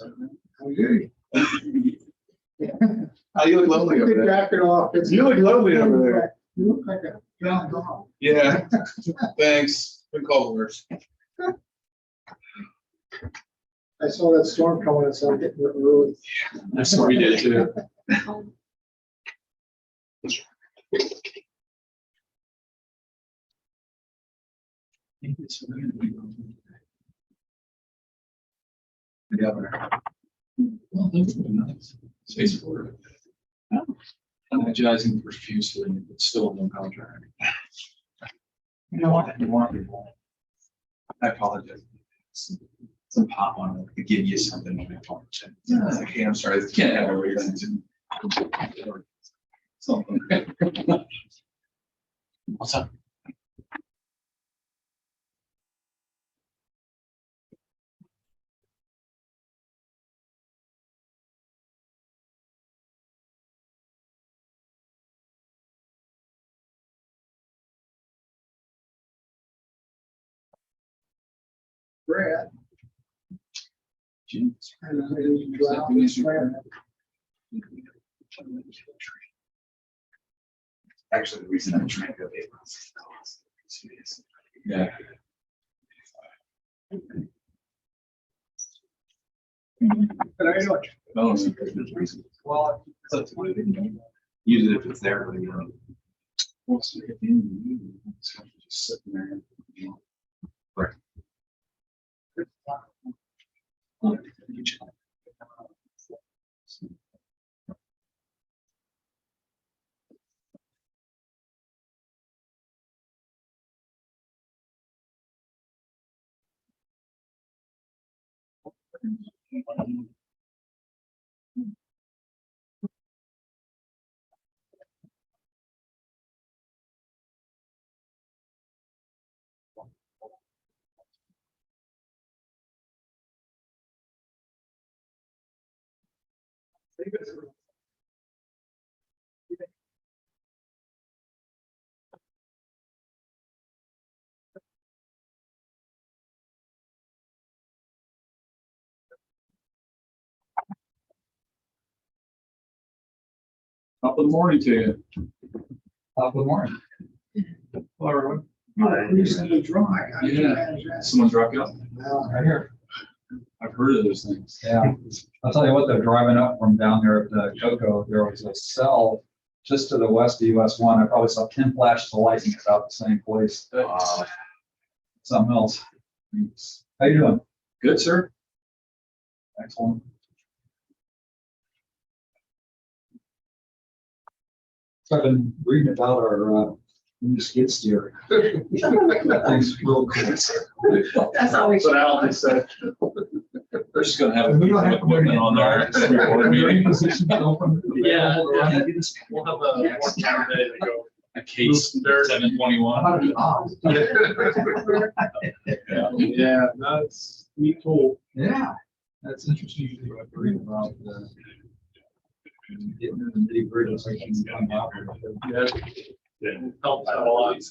How good. Oh, you look lovely over there. Jacket off. You look lovely over there. You look like a young dog. Yeah, thanks. Been called worse. I saw that storm coming, and so I'm getting it early. That's what we did too. The governor. Well, things are nice. Space Florida. Energizing profusely, but still no contract. You know what? You want people. I apologize. Some pop on it to give you something on that phone. Okay, I'm sorry. I can't have everything. Something. What's up? Brad. Jim. I don't know, you go out and swear. Actually, the reason I'm trying to go there was Yeah. But I know. Oh, so there's a reason. Well, Use it if it's there, but you know. Well, so at the end of the meeting, it's kind of just sitting there, you know. Right. Top of the morning to you. Top of the morning. Hello, everyone. Recently dry. I can Yeah. manage that. Someone drop you off? Right here. I've heard of those things. Yeah, I'll tell you what, they're driving up from down there at the Cocoa. There was a cell just to the west of US 1. I probably saw 10 flashes of lightning about the same place. Something else. How you doing? Good, sir. Excellent. So I've been reading about our new skid steer. That thing's real cool. That's always. What Alan said. They're just gonna have We don't have to equipment on there. Board meeting. Yeah, we'll have a more time ready to go. A case 721. Yeah, that's neat tool. Yeah, that's interesting. I've read about getting in the nitty gritty so you can come out with it. Yeah, helps out a lot. Is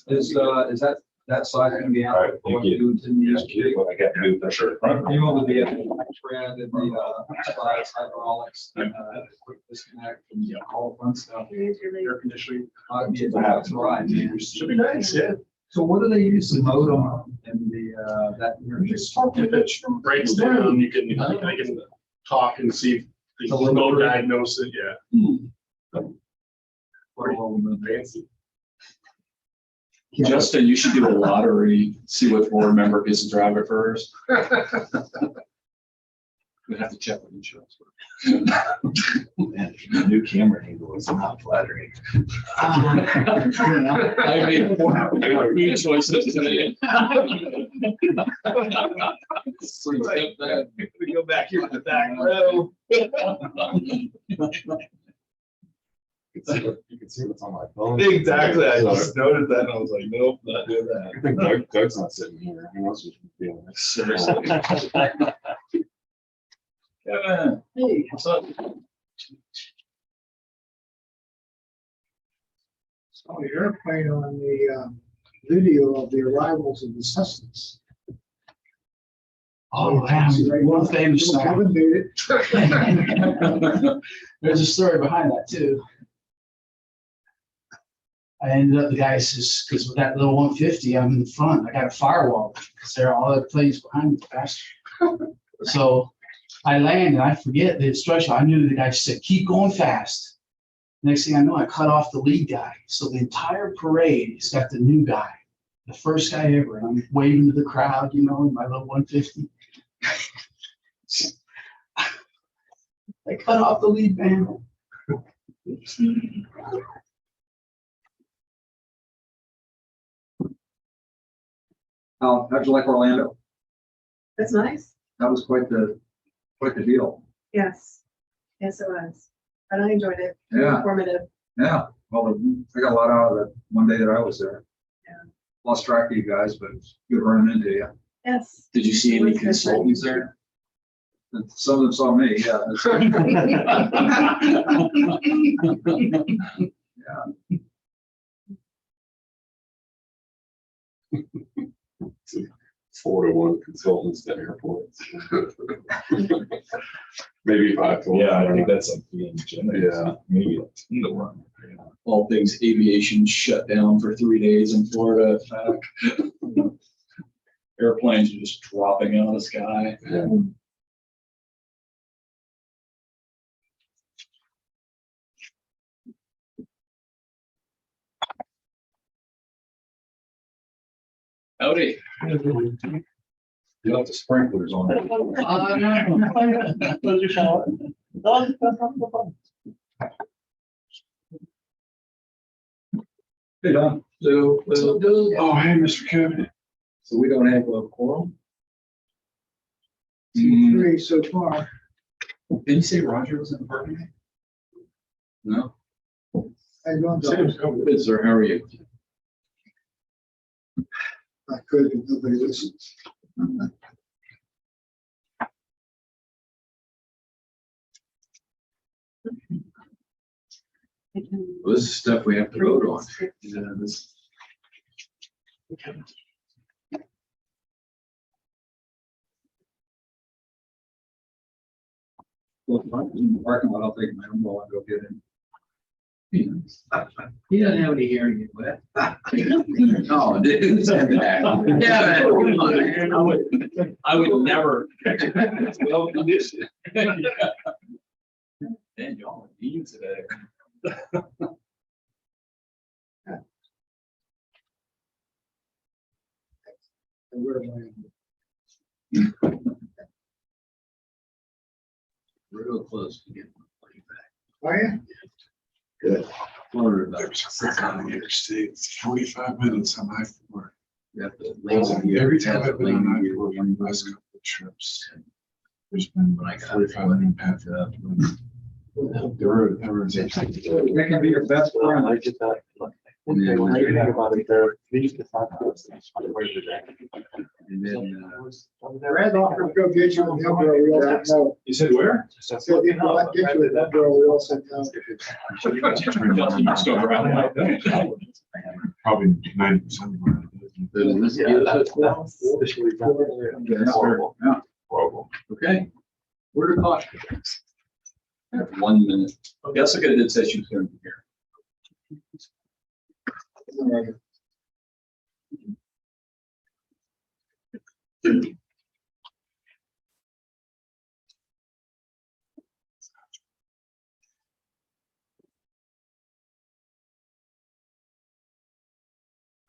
that side going to be out? Alright, for thank you. you to use? I got to move the shirt front. You want to be a tread and the sides, hydraulics, and quick disconnect and all fun stuff. Air conditioning. That's right. Should be nice, yeah. So what do they use the modem and the that? If it breaks down, you can, I can talk and see if the remote diagnose it, yeah. Fancy. Justin, you should do a lottery, see what board member gets to drive it first. We have to check with insurance. Man, the new camera angle is not flattering. I made food choices today. We go back here to the back row. You can see what's on my phone. Exactly, I just noticed that and I was like, nope, not doing I that. think Doug's not sitting here. Who else would be feeling this? Seriously. Kevin, hey, what's up? Saw the airplane on the video of the arrivals of the Cessnas. Oh, yeah, one famous story. Kevin made it. There's a story behind that too. I ended up, the guy says, because with that little 150, I'm in the front. I got a firewall because they're all the planes behind me faster. So I land and I forget the instruction. I knew the guy said, keep going fast. Next thing I know, I cut off the lead guy. So the entire parade has got the new guy, the first guy ever. And I'm waving to the crowd, you know, in my little 150. I cut off the lead man. How'd you like Orlando? That's nice. That was quite the deal. Yes. Yes, it was. And I enjoyed it. Yeah. Informative. Yeah, well, I got a lot out of it one day that I was there. Yeah. Lost track of you guys, but it's good running into you. Yes. Did you see any What's consultants there? And some of them saw me, yeah. Yeah. 4 to 1 consultants to airports. Maybe 5 to 1. Yeah, I think that's like being generous. Yeah. Maybe it's in the run. All things aviation shut down for 3 days in Florida. Airplanes are just dropping out of the sky. Yeah. Howdy. You have the sprinklers on. Hey, Don. So, Oh, hey, Mr. Kevin. so we don't have a quorum? 3 so far. Did you say Roger was in the party? No. I don't Sam's know. coming. Good, sir. How are you? I could, but nobody listens. Well, this is stuff we have to vote on. Yeah, this. Well, if I'm in the parking lot, I'll take my umbrella and go get in. He doesn't have any hearing yet, but. No, dude. Yeah. I would never. Well, condition. Man, y'all are mean today. And where am I? Real close to getting my plane back. Oh, yeah? Good. Florida about There's a freak on the interstate. It's 45 minutes on I-4. got the lazy year. Every time Has I've been lazy on year I-4 when on you the last was- couple of trips, there's been When I like got 45 there. minute path up. The road, everyone's. That can be your best friend. And then, When you think about it, there, we used to talk about this. and then, Brad offered to go get you in Hillsborough, we all said no. You said where? Said if you let get you in Hillsborough, we all said no. Probably 90% of then this- horrible. Okay. Where to caution? 1 minute. Jessica did say she was going to be here.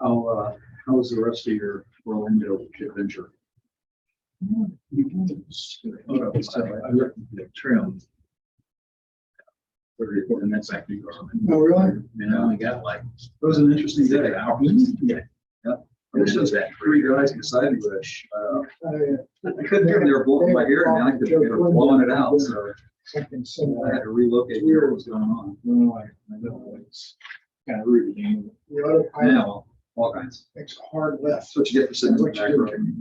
How was the rest of your Orlando adventure? I looked at the trail. The next acting. Oh, really? And I only got like. It was an interesting day. Yeah. There's just 3 guys beside me, but Oh, yeah. I couldn't hear them. They were blowing my ear and I could, they were blowing it out. So Something I similar. had to relocate where it was going on. No, I know, it's Kind of rude. You the autopilot know, all kinds. makes a hard left. That's what you get for sitting in the What back you row. do.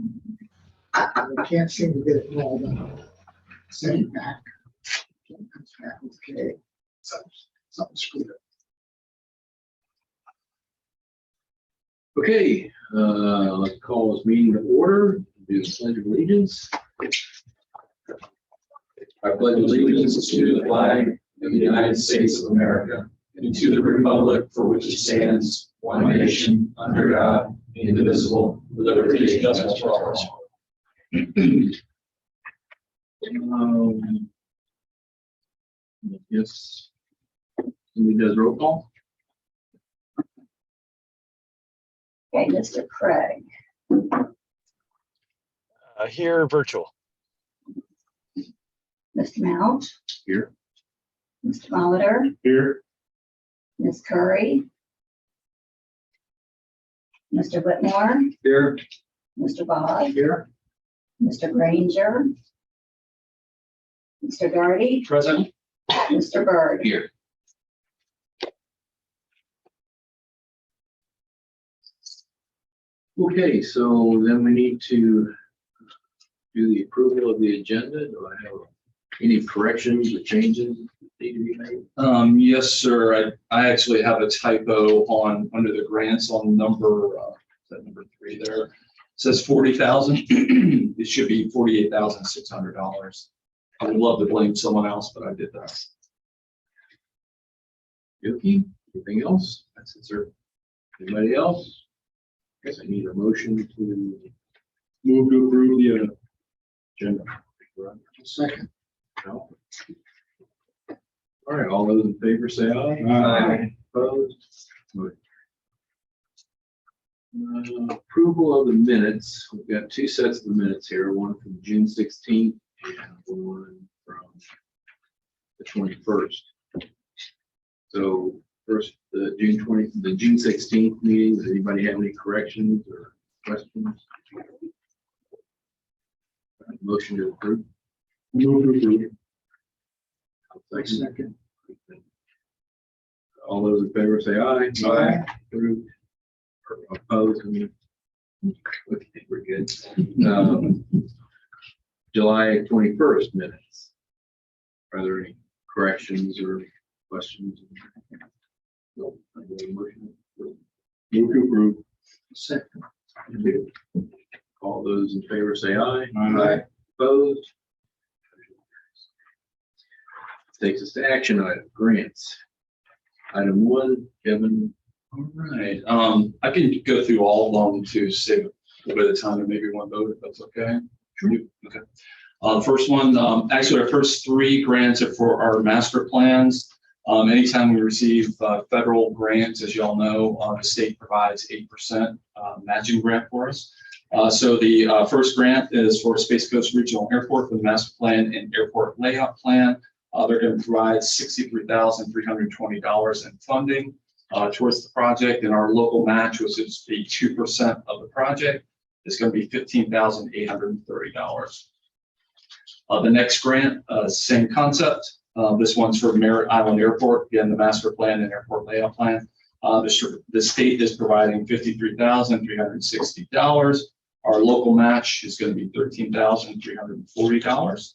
I can't seem to get it all done. Send it back. Okay. Something screwed up. Okay, let's call this meeting to order, do the pledge of allegiance. I pledge allegiance to the flag of the United States of America and to the republic for which it stands, one nation, under God, indivisible, with liberty and justice for all. Yes. Somebody does roll call? Okay, Mr. Craig, Here, virtual. Mr. Mount, Here. Mr. Molitor, Here. Ms. Curry, Mr. Whitmore, Here. Mr. Bog, Here. Mr. Granger, Mr. Darty, Present. Mr. Byrd. Here. Okay, so then we need to do the approval of the agenda. Do I have any corrections or changes that need to be made? Yes, sir. I actually have a typo on under the grants on number, is that number 3 there? It says 40,000. It should be $48,600. I would love to blame someone else, but I did that. Yuki, anything else? That's it, sir. Anybody else? Guess I need a motion to move to approve the agenda. Second. No. All right, all those in favor say aye. Aye. Opposed? Approval of the minutes. We've got 2 sets of the minutes here, one from June 16th and one from the 21st. So first, the June 16th meeting, does anybody have any corrections or questions? Motion to approve. Move to approve. Second. All those in favor say aye. Aye. Approved. Or opposed? Okay, we're good. July 21st minutes. Are there any corrections or questions? No. I have a motion. Move to approve. Second. All those in favor say aye. Aye. Opposed? Takes us to action item, grants. Item 1, Kevin. All right. I can go through all of them to save a bit of time and maybe one vote if that's okay. Sure. Okay. The first one, actually our first 3 grants are for our master plans. Anytime we receive federal grants, as you all know, the state provides 8% matching grant for us. So the first grant is for Space Coast Regional Airport for the master plan and airport layout plan. They're going to provide $63,320 in funding towards the project, and our local match, which is the 2% of the project, is going to be $15,830. The next grant, same concept. This one's for Merritt Island Airport, again, the master plan and airport layout plan. The state is providing $53,360. Our local match is going to be $13,340.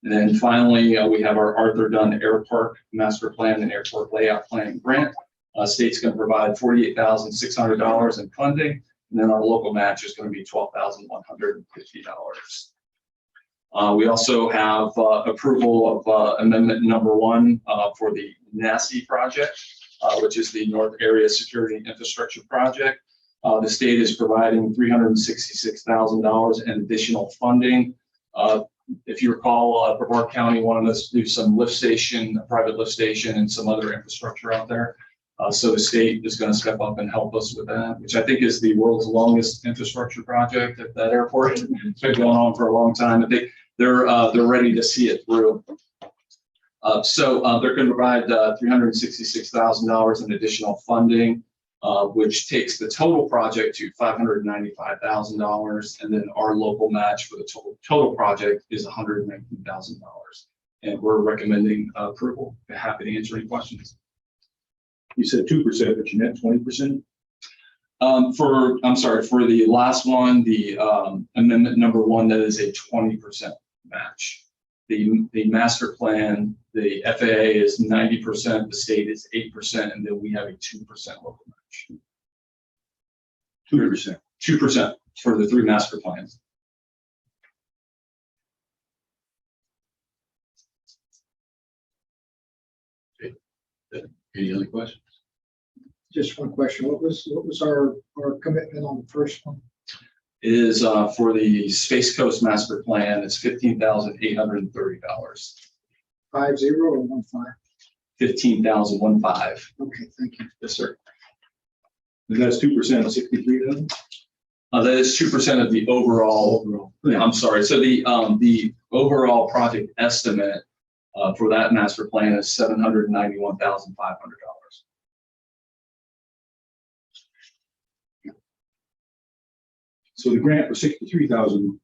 And then finally, we have our Arthur Dunn Air Park Master Plan and Airport Layout Plan Grant. State's going to provide $48,600 in funding, and then our local match is going to be $12,150. We also have approval of amendment number 1 for the NASI project, which is the North Area Security Infrastructure Project. The state is providing $366,000 in additional funding. If you recall, Brevard County wanted us to do some lift station, a private lift station, and some other infrastructure out there. So the state is going to step up and help us with that, which I think is the world's longest infrastructure project at that airport. It's been going on for a long time. I think they're ready to see it through. So they're going to provide $366,000 in additional funding, which takes the total project to $595,000, and then our local match for the total project is $119,000. And we're recommending approval. Happy to answer any questions. You said 2%, but you meant 20%? For the last one, the amendment number 1, that is a 20% match. The master plan, the FAA is 90%, the state is 8%, and then we have a 2% local match. 2%. 2% for the 3 master plans. Any other questions? Just one question. What was our commitment on the first one? Is for the Space Coast Master Plan, it's $15,830. 50 or 15? 15,015. Okay, thank you. Yes, sir. And that's 2% of 63,000? That is 2% of the overall. Yeah, I'm sorry. So the overall project estimate for that master plan is $791,500. So the grant for 63,000,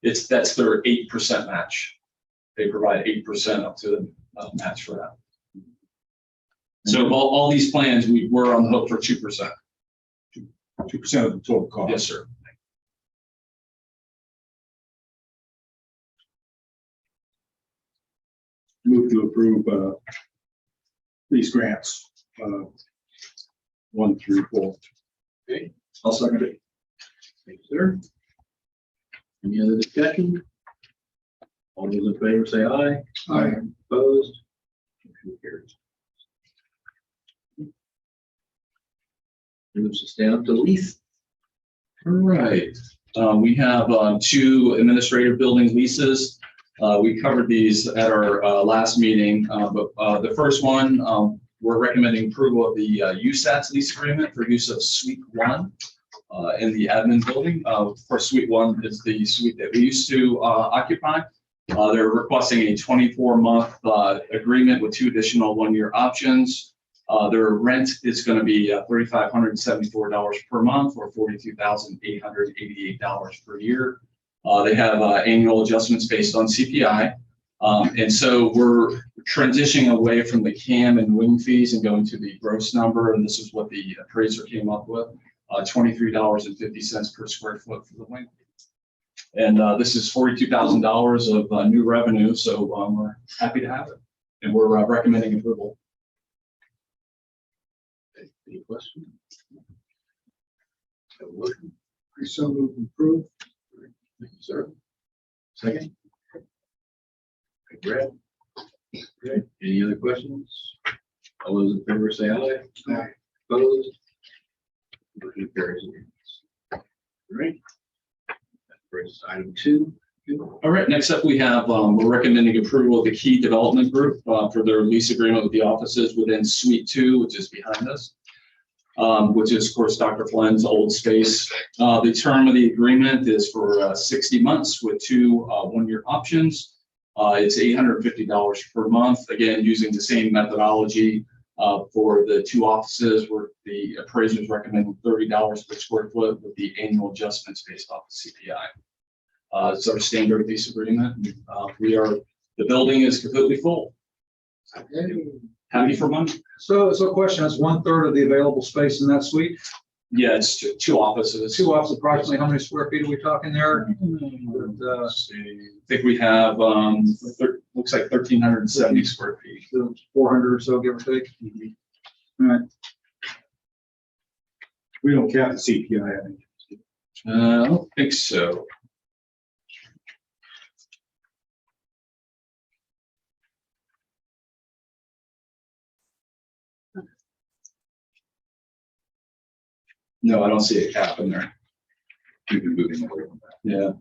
That's their 8% match. They provide 8% up to the match for that. So all these plans, we were on the hook for 2%. 2% of the total cost. Yes, sir. Move to approve these grants, 1 through 4. Okay, I'll second it. thank you, sir. Any other discussion? All those in favor say aye. Aye. Opposed? Motion carries. Moves us down to lease. All right. We have 2 administrative building leases. We covered these at our last meeting, but the first one, we're recommending approval of the USAT's lease agreement for use of Suite 1 in the admin building. Of course, Suite 1 is the suite that we used to occupy. They're requesting a 24-month agreement with 2 additional 1-year options. Their rent is going to be $3,574 per month or $42,888 per year. They have annual adjustments based on CPI. And so we're transitioning away from the CAM and wing fees and going to the gross number. And this is what the appraiser came up with, $23.50 per square foot for the wing. And this is $42,000 of new revenue. So we're happy to have it. And we're recommending approval. Any questions? Have a motion. I so move approved. Thank you, sir. Second? Okay, Brad? Okay, any other questions? All those in favor say aye. Aye. Opposed? Motion carries. All right. That brings us to item 2. All right, next up we have, we're recommending approval of the Key Development Group for their lease agreement with the offices within Suite 2, which is behind us, which is, of course, Dr. Flynn's old space. The term of the agreement is for 60 months with 2 1-year options. It's $850 per month, again, using the same methodology for the 2 offices where the appraisers recommend $30 per square foot with the annual adjustments based off the CPI. It's our standard lease agreement. The building is completely full. Happy for money. So question, is 1/3 of the available space in that suite? Yeah, it's 2 offices. 2 offices, approximately how many square feet are we talking there? Let's see. I think we have, looks like 1,370 square feet. 400 or so, give or take. All right. We don't cap the CPI, I think. I don't think so. No, I don't see a cap in there. We've been moving away from that. Yeah.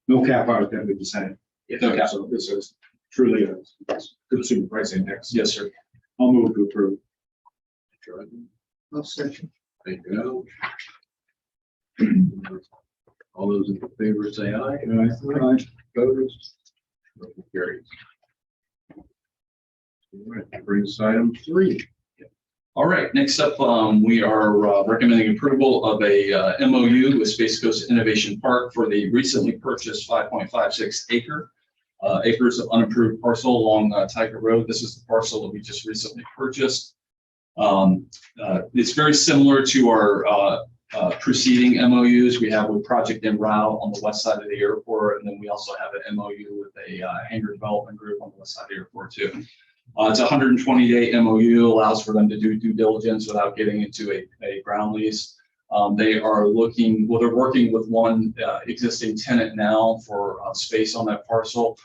No cap out at that big percent. No cap. So this is truly a consumer price index. Yes, sir. I'll move to approve. I'll second. Thank you. All those in favor say aye. Aye. Opposed? Motion carries. All right, that brings us to item 3. All right, next up, we are recommending approval of a MOU with Space Coast Innovation Park for the recently purchased 5.56 acres of unapproved parcel along Tiger Road. This is the parcel that we just recently purchased. It's very similar to our preceding MOUs we have with Project En Route on the west side of the airport, and then we also have an MOU with a hangar development group on the west side of the airport too. It's a 120-day MOU, allows for them to do due diligence without getting into a ground lease. They are looking, well, they're working with one existing tenant now for space on that parcel.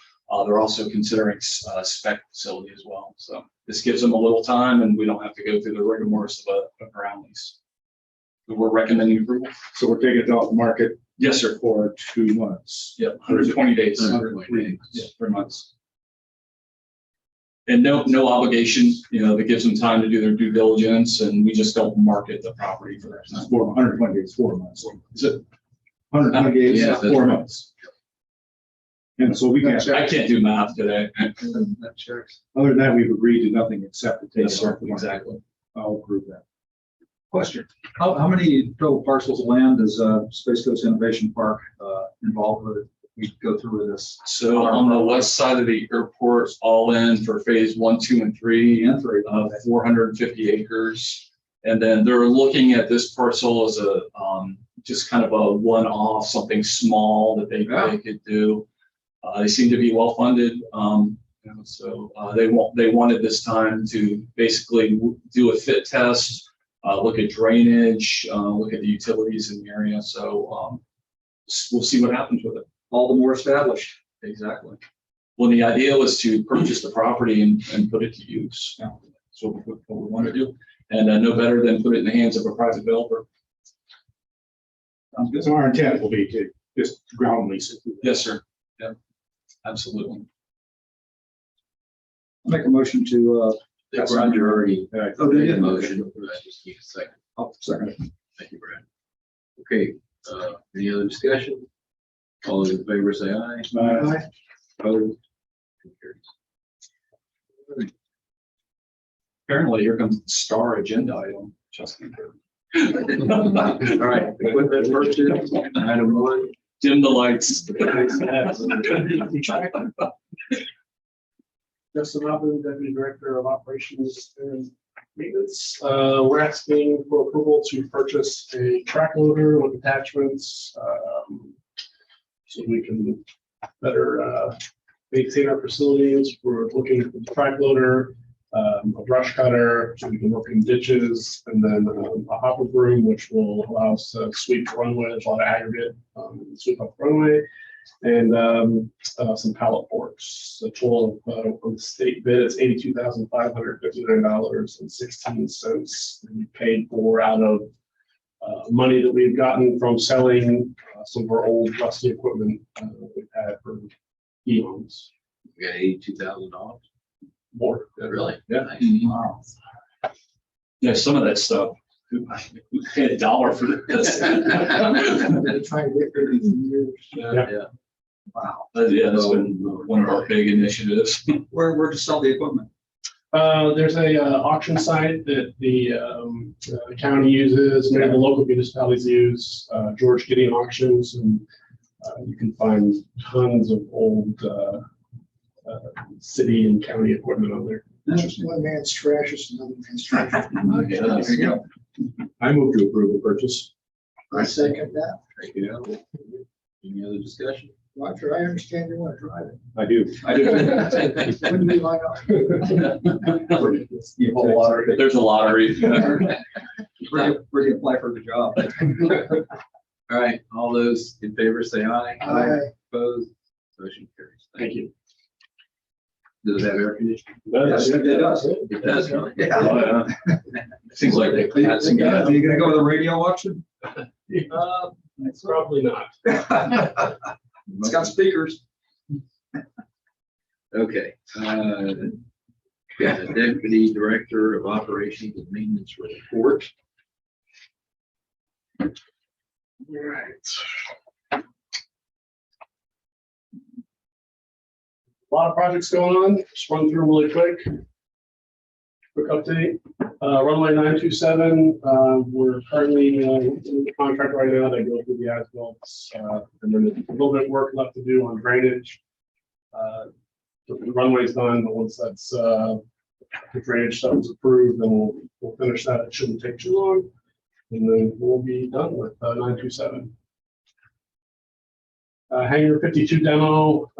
They're also considering spec facility as well. So this gives them a little time and we don't have to go through the rigmarole of a ground lease. But we're recommending approval. So we're taking it off the market Yes, sir. for 2 months. Yeah, 120 days. 120 days. Yeah, 3 months. And no obligation, that gives them time to do their due diligence, and we just don't market the property for that time. 120 days, 4 months. Is it? 120 days, Yeah, that's 4 right. months. And so we can, I can't do math today. That checks. other than that, we've agreed to nothing except to take Yes, it sir, off the market. exactly. I'll approve that. Question, how many total parcels of land does Space Coast Innovation Park involved with? We go through with this. So on the west side of the airport, all in for phase 1, 2, and 3, And three. 450 acres. And then they're looking at this parcel as a, just kind of a one-off, something small that they could do. They seem to be well-funded. So they wanted this time to basically do a fit test, look at drainage, look at the utilities in the area. So we'll see what happens with it. All the more established. Exactly. Well, the idea was to purchase the property and put it to use. That's what we want to do. And no better than put it in the hands of a private developer. Sounds good. So our intent will be to just ground lease it. Yes, sir. Yeah, absolutely. Make a motion to, Brad, you already oh, did made a you? motion. I just need a second. I'll second it. Thank you, Brad. Okay, any other discussion? All those in favor say aye. Aye. Opposed? Apparently, here comes the star agenda item. Justin. All right, with that first item 1. Dim the lights. Justin Robin, Deputy Director of Operations and Maintenance. We're asking for approval to purchase a track loader with attachments, so we can better maintain our facilities. We're looking at the track loader, a brush cutter, so we can work in ditches, and then a hopper broom, which will allow us to sweep the runway. There's a lot of aggregate, sweep up the runway, and some pallet forks. The total on the state bid is $82,559.16. We paid for out of money that we've gotten from selling some of our old rusty equipment we've had for eons. We got $82,000. More. Really? Yeah. Nice. Wow. Yeah, some of that stuff. We paid $1 for this. They're trying to get rid of these years. Yeah. Wow. Yeah, that's been one of our big initiatives. Where to sell the equipment? There's a auction site that the county uses, many of the local municipalities use, George Gideon Auctions, and you can find tons of old city and county equipment on there. Interesting. One man's trash is another man's treasure. Okay, There you go. I move to approve the purchase. I second that. Thank you. Any other discussion? Roger, I understand you want to drive it. I do. Wouldn't be like, You hold a lottery. There's a lottery. Where do you apply for the job? All right, all those in favor say aye. Aye. Opposed? Motion carries. Thank you. Does it have air conditioning? Yes, it does. It does, really? Yeah. Seems like they had some Are you gonna go with a radio auction? Probably not. It's got speakers. Okay. Got a Deputy Director of Operations and Maintenance report. Right. A lot of projects going on. Just run through them really quick. Quick update. Runway 927. We're currently in the contract right now. They go through the as-built, and then there's a little bit of work left to do on drainage. The runway's done, but once that's the drainage stuff is approved, then we'll finish that. It shouldn't take too long, and then we'll be done with 927. Hangar 52 demo.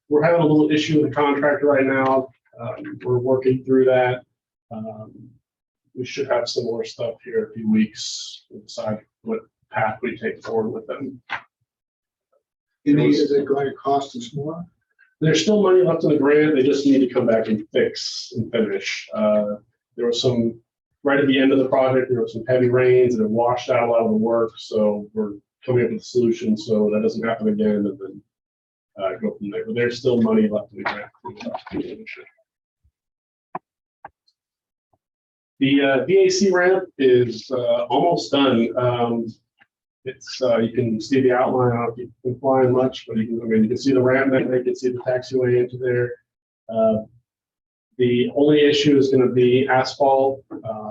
We're having a little issue with the contractor right now. We're working through that. we should have some more stuff here in a few weeks. We'll decide what path we take forward with them. Is it going to cost us more? There's still money left in the grant. They just need to come back and fix and finish. There was some, right at the end of the project, there were some heavy rains and it washed out a lot of the work. So we're coming up with a solution so that doesn't happen again, and then go from there. But there's still money left in the grant. The VAC ramp is almost done. It's you can see the outline. I don't know if you can fly much, but you can see the ramp there. You can see the taxiway into there. The only issue is going to be asphalt.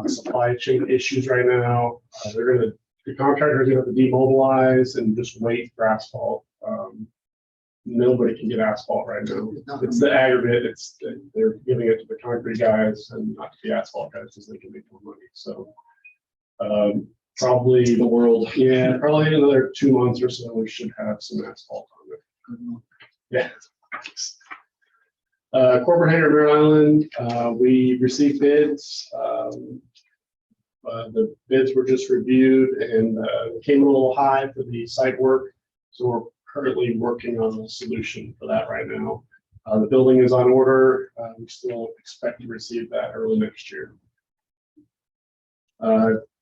Supply chain issues right now. The contractor is going to have to demobilize and just wait for asphalt. Nobody can get asphalt right now. It's the aggregate. They're giving it to the concrete guys and not to the asphalt guys because they can make more money. So probably the world, yeah, probably another 2 months or so, we should have some asphalt on it. Yeah. Corporate hangar, Merritt Island. We received bids. The bids were just reviewed and came a little high for the site work. So we're currently working on a solution for that right now. The building is on order. We still expect to receive that early next year.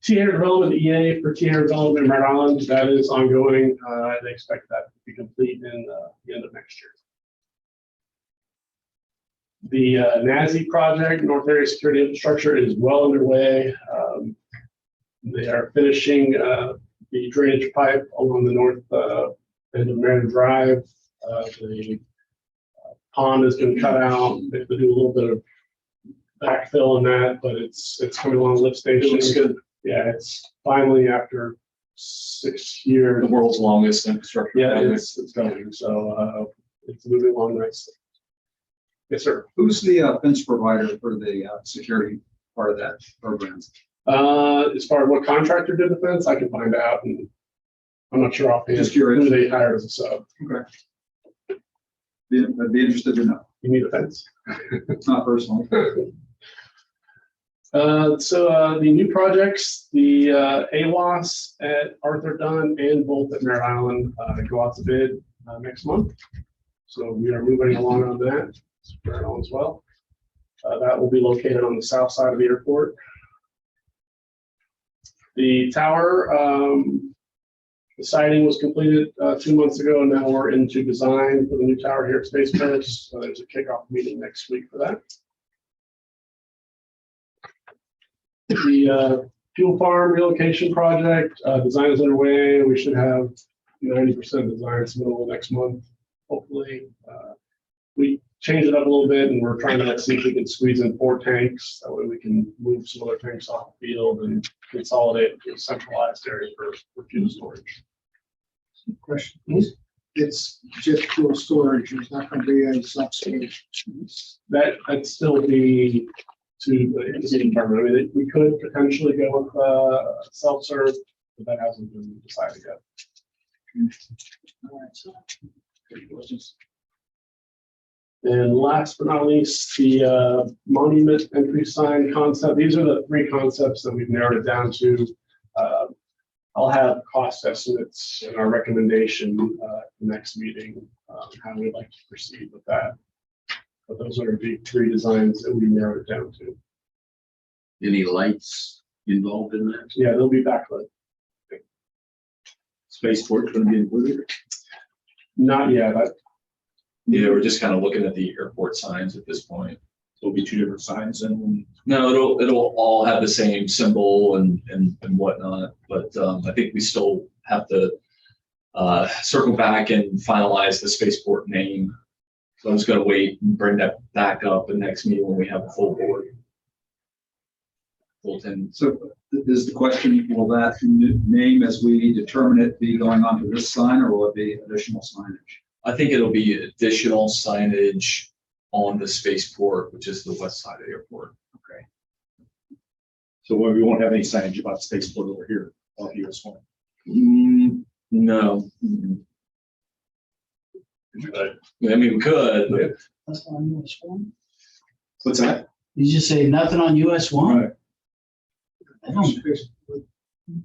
T-Hair development, EA for T-Hair development in Merritt Island, that is ongoing. They expect that to be complete in the end of next year. The NASI project, North Area Security Infrastructure, is well underway. They are finishing the drainage pipe along the north end of Marion Drive. The pond is going to cut out. They have to do a little bit of backfill in that, but it's coming along lift station. It looks good. Yeah, it's finally after 6 years. The world's longest infrastructure. Yeah, it's going. So it's moving along nicely. Yes, sir. Who's the fence provider for the security part of that program? As far as what contractor did the fence, I can find out, and I'm not sure offhand Just curious. who they hired as a sub. Okay. I'd be interested to know. You need a fence. Not personally. So the new projects, the AWAS at Arthur Dunn and both at Merritt Island go out to bid next month. So we are moving along on that. Merritt Island as well. That will be located on the south side of the airport. The tower, the siding was completed 2 months ago, and now we're into design for the new tower here at Space Coast. So there's a kickoff meeting next week for that. The fuel farm relocation project design is underway. We should have 90% design submittal next month, hopefully. We changed it up a little bit, and we're trying to see if we can squeeze in 4 tanks. That way we can move some other tanks off the field and consolidate to a centralized area for fuel storage. Question, please. It's just fuel storage. There's not going to be a substation. That'd still be to the department. I mean, we could potentially go with self-serve, but that hasn't been decided yet. All right, so. And last but not least, the monument entry sign concept. These are the 3 concepts that we've narrowed it down to. I'll have cost estimates in our recommendation next meeting, how we'd like to proceed with that. But those are the 3 designs that we narrowed it down to. Any lights involved in that? Yeah, they'll be backlit. Spaceport's going to be included? Not yet. Yeah, we're just kind of looking at the airport signs at this point. So it'll be 2 different signs and No, it'll all have the same symbol and whatnot, but I think we still have to circle back and finalize the spaceport name. So I'm just gonna wait and bring that back up the next meeting when we have a full board. Full 10. So is the question, will that name as we determine it be going onto this sign, or will it be additional signage? I think it'll be additional signage on the spaceport, which is the west side of the airport. Okay. so we won't have any signage about spaceport over here off US 1. No. I mean, we could, but That's on US 1. What's that? You just say nothing on US 1? Right.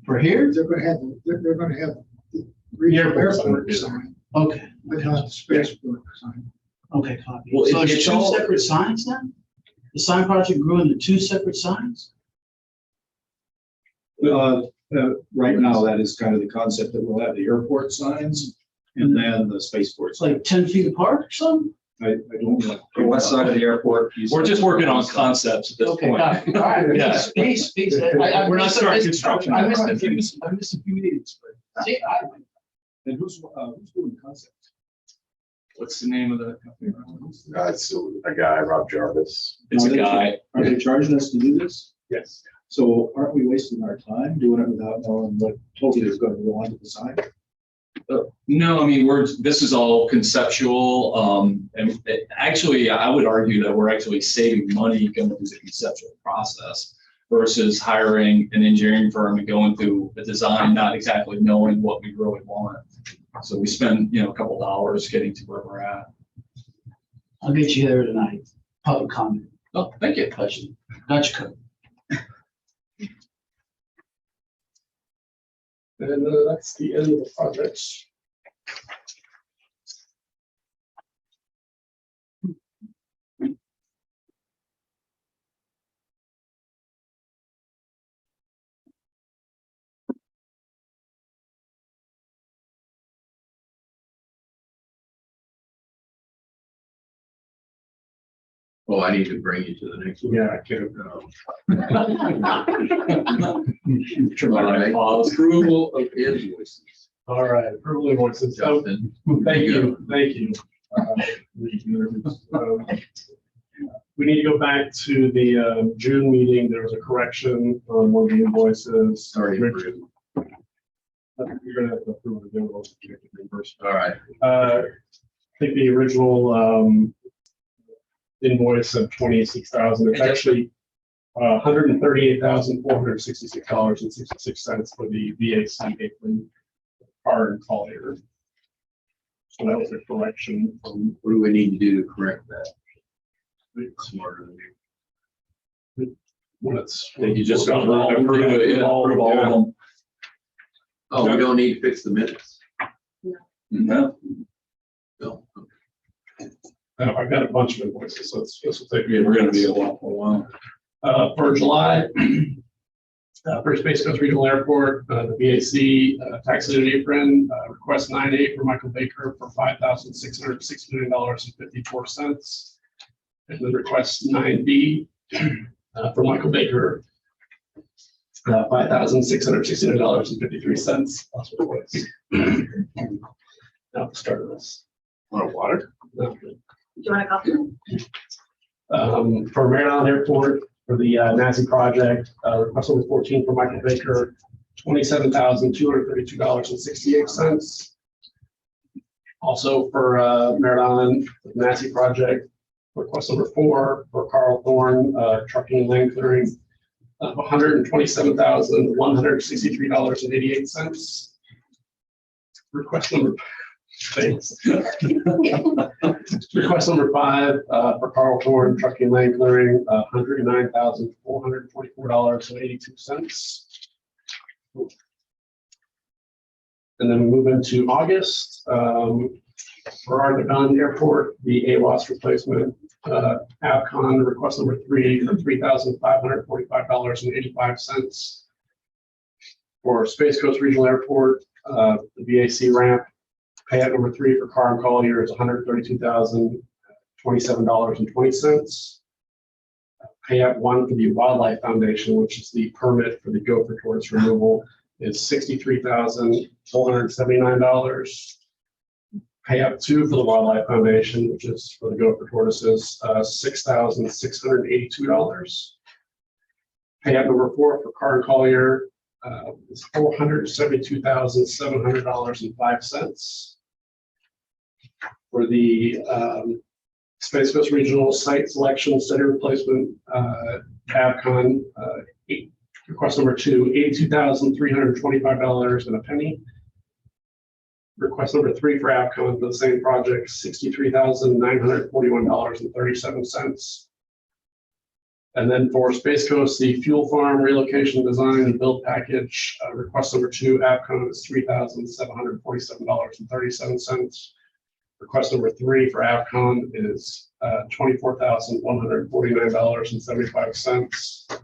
For here? They're gonna have, they're gonna have the Airport regional sign, airport yeah. sign, Okay, but not the spaceport sign. okay, copy. Well, So it's it's two all- separate signs then? The sign project grew into two separate signs? Right now, that is kind of the concept that we'll have the airport signs and then the spaceport. It's like 10 feet apart or something? I don't know. The west side of the airport. We're just working on concepts at this Okay, point. got it. All right. Yeah. Space. We're not starting construction. I missed a few meetings, but see, And who's doing the concept? What's the name of the company? It's a guy, Rob Jarvis. It's a guy. Are they charging us to do this? Yes. So aren't we wasting our time doing it without knowing what totally is going to go on to the sign? No, I mean, this is all conceptual. And actually, I would argue that we're actually saving money going through the conceptual process versus hiring an engineering firm and going through the design, not exactly knowing what we really want. So we spend, a couple dollars getting to where we're at. I'll get you there tonight. Public comment. Oh, thank you. Gotcha. Covered. And that's the end of the projects. Oh, I need to bring you to the next one. Yeah, I can't. Approval of invoices. All right, approval invoices. So, Justin. thank you. We need to go back to the June meeting. There was a correction on one of the invoices. Sorry. You're gonna have to approve the bill. All right. I think the original invoice of $26,000, it's actually $138,466.66 for the VAC apron card and collier. So that was a correction from. What do we need to do to correct that? Smarter than you. When it's. I think you just got to approve it, approve all of them. Oh, we don't need to fix the minutes? No. No. I've got a bunch of invoices, so this will take. Yeah, we're gonna be a while for a while. For July, for Space Coast Regional Airport, the VAC taxidermy apron, request 9A for Michael Baker for $5,669.54. And then request 9B for Michael Baker, $5,669.53. That's what it was. Now, the start of this. Want water? No. Do you want a copy? For Maryland Airport, for the NASA project, request number 14 for Michael Baker, $27,232.68. Also for Maryland NASA project, request number 4 for Carl Thorne, trucking and land clearing, $127,163.88. Request number. Thanks. Request number 5 for Carl Thorne, trucking and land clearing, $109,444.82. And then we move into August. For our Lebanon Airport, the AWAS replacement, Avcon request number 3 for $3,545.85. For Space Coast Regional Airport, the VAC ramp, payout number 3 for car and collier is $132,027.20. Payout 1 for the Wildlife Foundation, which is the permit for the gopher tortoise removal, is $63,479. Payout 2 for the Wildlife Foundation, which is for the gopher tortoises, $6,682. Payout number 4 for car and collier is $472,700.05. For the Space Coast Regional Site Selection Study Replacement, Avcon, request number 2, $82,325.01. Request number 3 for Avcon for the same project, $63,941.37. And then for Space Coast, the fuel farm relocation design and build package, request number 2, AvCon is $3,747.37. Request number 3 for AvCon is $24,149.75.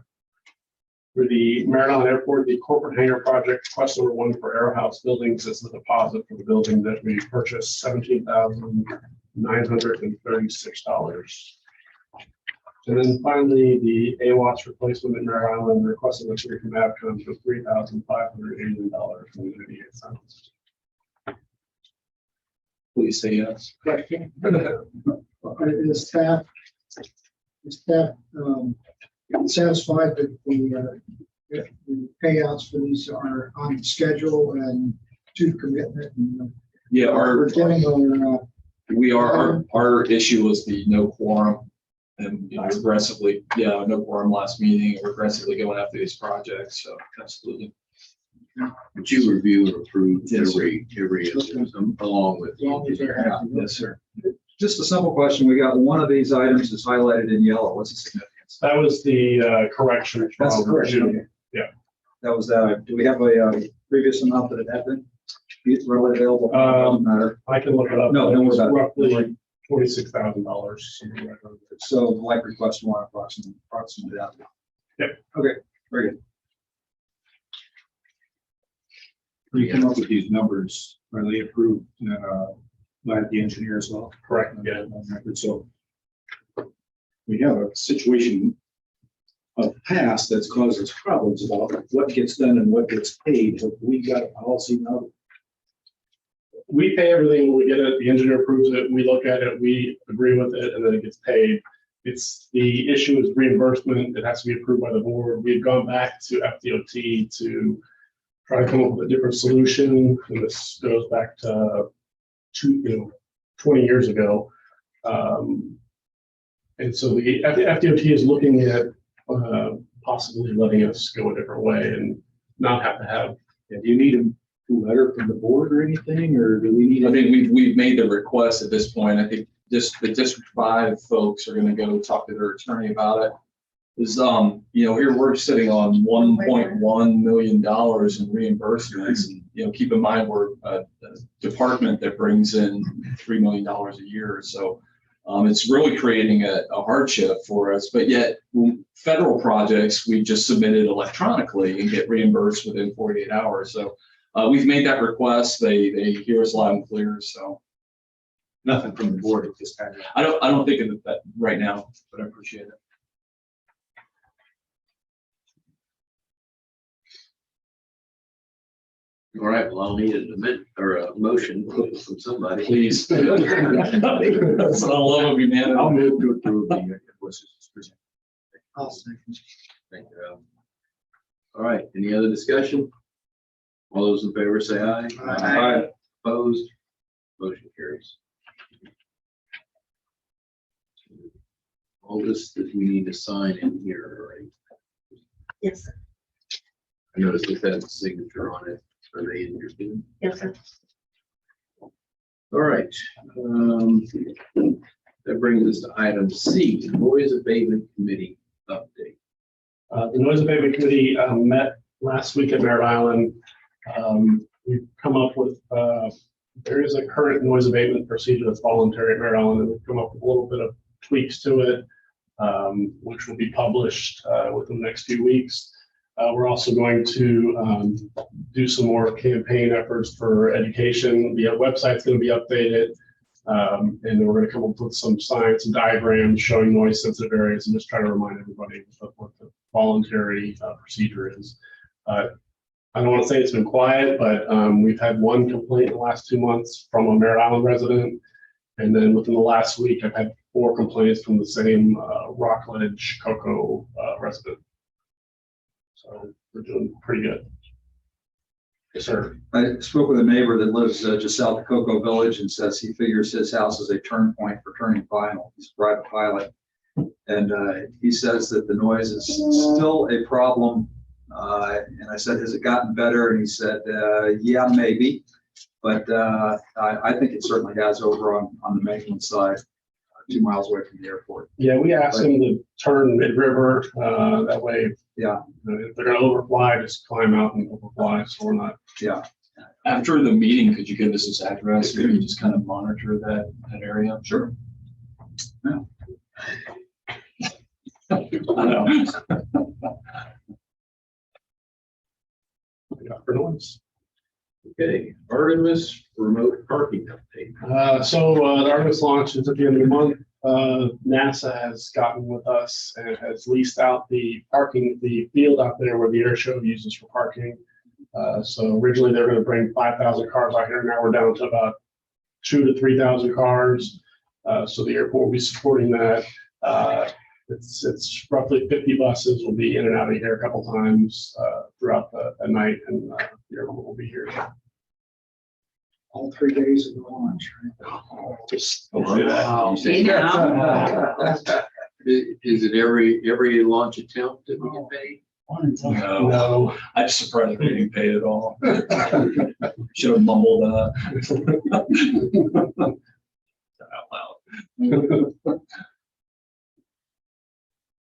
For the Merritt Island Airport, the corporate hangar project, request number 1 for Air House Buildings is the deposit for the building that we purchased, $17,936. And then finally, the AWATS replacement in Merritt Island, request number 3 from AvCon for $3,581.88. Please say yes. Question. Is staff satisfied that the payouts for these are on schedule and to commitment? And Yeah, we're getting our issue was the no quorum. And aggressively, no quorum last meeting, we're aggressively going after these projects, so absolutely. But you review and approve Yes, every, along with. As long as they're happy. Yes, sir. Just a simple question. We got one of these items is highlighted in yellow. What's the significance? That was the correction. That's the from correction. June. Yeah. That was that. Do we have a previous amount that it had been? Readily available? Doesn't matter. I can look it up. No, don't worry about it. Roughly $26,000. So like request one approximately that. Yep. Okay, very good. When you come up with these numbers, are they approved by the engineer as well? Correct, yeah. On record, so we have a situation of past that's caused us problems about what gets done and what gets paid. Have we got a policy now? We pay everything, we get it, the engineer approves it, we look at it, we agree with it, and then it gets paid. It's the issue is reimbursement. It has to be approved by the board. We've gone back to FDOT to try to come up with a different solution. And this goes back to 20 years ago. And so the FDOT is looking at possibly letting us go a different way and not have to have. Do you need a letter from the board or anything, or do we need? I think we've made the request at this point. I think just the District 5 folks are gonna go talk to their attorney about it. Is, here we're sitting on $1.1 million in reimbursements. And, keep in mind, we're a department that brings in $3 million a year. So it's really creating a hardship for us, but yet federal projects, we just submitted electronically and get reimbursed within 48 hours. So we've made that request. They hear us loud and clear. So Nothing from the board at this time. I don't think of that right now, but I appreciate it. All right, well, I'll need an amendment or a motion from somebody. Please. That's what I love of you, man. I'll move to approve the invoices as presented. I'll second. Thank you, Al. All right, any other discussion? All those in favor say aye. Aye. Opposed? Motion carries. All this that we need to sign in here, right? Yes, sir. I noticed it has a signature on it. Are they in your team? Yes, sir. All right. That brings us to item C, Noise Abatement Committee update. The Noise Abatement Committee met last week at Merritt Island. We've come up with, there is a current noise abatement procedure that's voluntary at Merritt Island, and we've come up with a little bit of tweaks to it, which will be published within the next few weeks. We're also going to do some more campaign efforts for education. The website's going to be updated, and then we're going to come up with some science and diagrams showing noise sensitive areas and just try to remind everybody of what the voluntary procedure is. I don't want to say it's been quiet, but we've had one complaint in the last 2 months from a Merritt Island resident. And then within the last week, I've had 4 complaints from the same Rockledge Cocoa resident. So we're doing pretty good. Yes, sir. I spoke with a neighbor that lives just south of Cocoa Village and says he figures his house is a turn point for turning vinyl. He's a private pilot. And he says that the noise is still a problem. And I said, has it gotten better? And he said, yeah, maybe. But I think it certainly has over on the maintenance side. 2 miles away from the airport. Yeah, we asked them to turn mid-river, that way. Yeah. If they're gonna overfly, just climb out and overfly, so we're not. Yeah. After the meeting, could you give us his address? We can just kind of monitor that area. Sure. I know. Yeah, for noise. Okay, Artemis remote parking update. The Artemis launch is at the end of the month. NASA has gotten with us and has leased out the field out there where the air show uses for parking. So originally they were going to bring 5,000 cars out here. Now we're down to about 2,000 to 3,000 cars. So the airport will be supporting that. It's roughly 50 buses will be in and out of here a couple times throughout the night, and the airport will be here. All 3 days of the launch, Just don't do that. You say- Is it every launch attempt that we get paid? No. I'm surprised they didn't pay at all. Should have mumbled that. Out loud.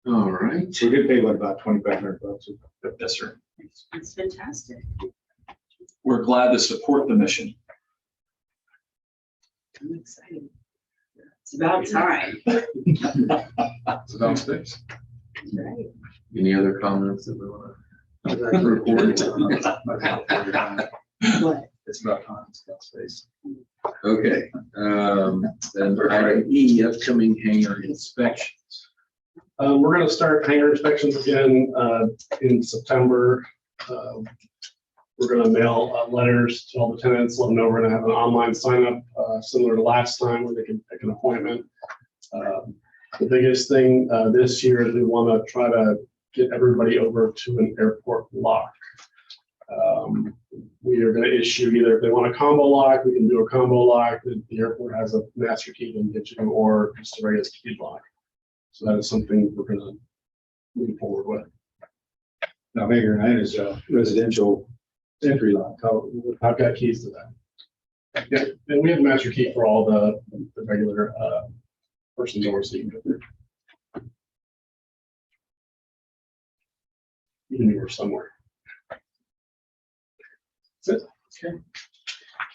All right. So we get paid, what, about $2,500? Yes, sir. It's fantastic. We're glad to support the mission. I'm excited. It's about time. It's about space. Right. Any other comments that we want to report? What? It's about time, it's about space. Okay, then item E, upcoming hangar inspections. We're gonna start hangar inspections again in September. We're gonna mail letters to all the tenants, let them know we're gonna have an online sign up similar to last time where they can pick an appointment. The biggest thing this year is we wanna try to get everybody over to an airport lock. We are gonna issue either if they want a combo lock, we can do a combo lock. The airport has a master key and get you, or just a regular key lock. So that is something we're gonna move forward with. Now, Mayor, 9 is a residential entry lock. I've got keys to that. Yeah, and we have a master key for all the regular person doors that you can go through. You can do somewhere. That's it. Okay.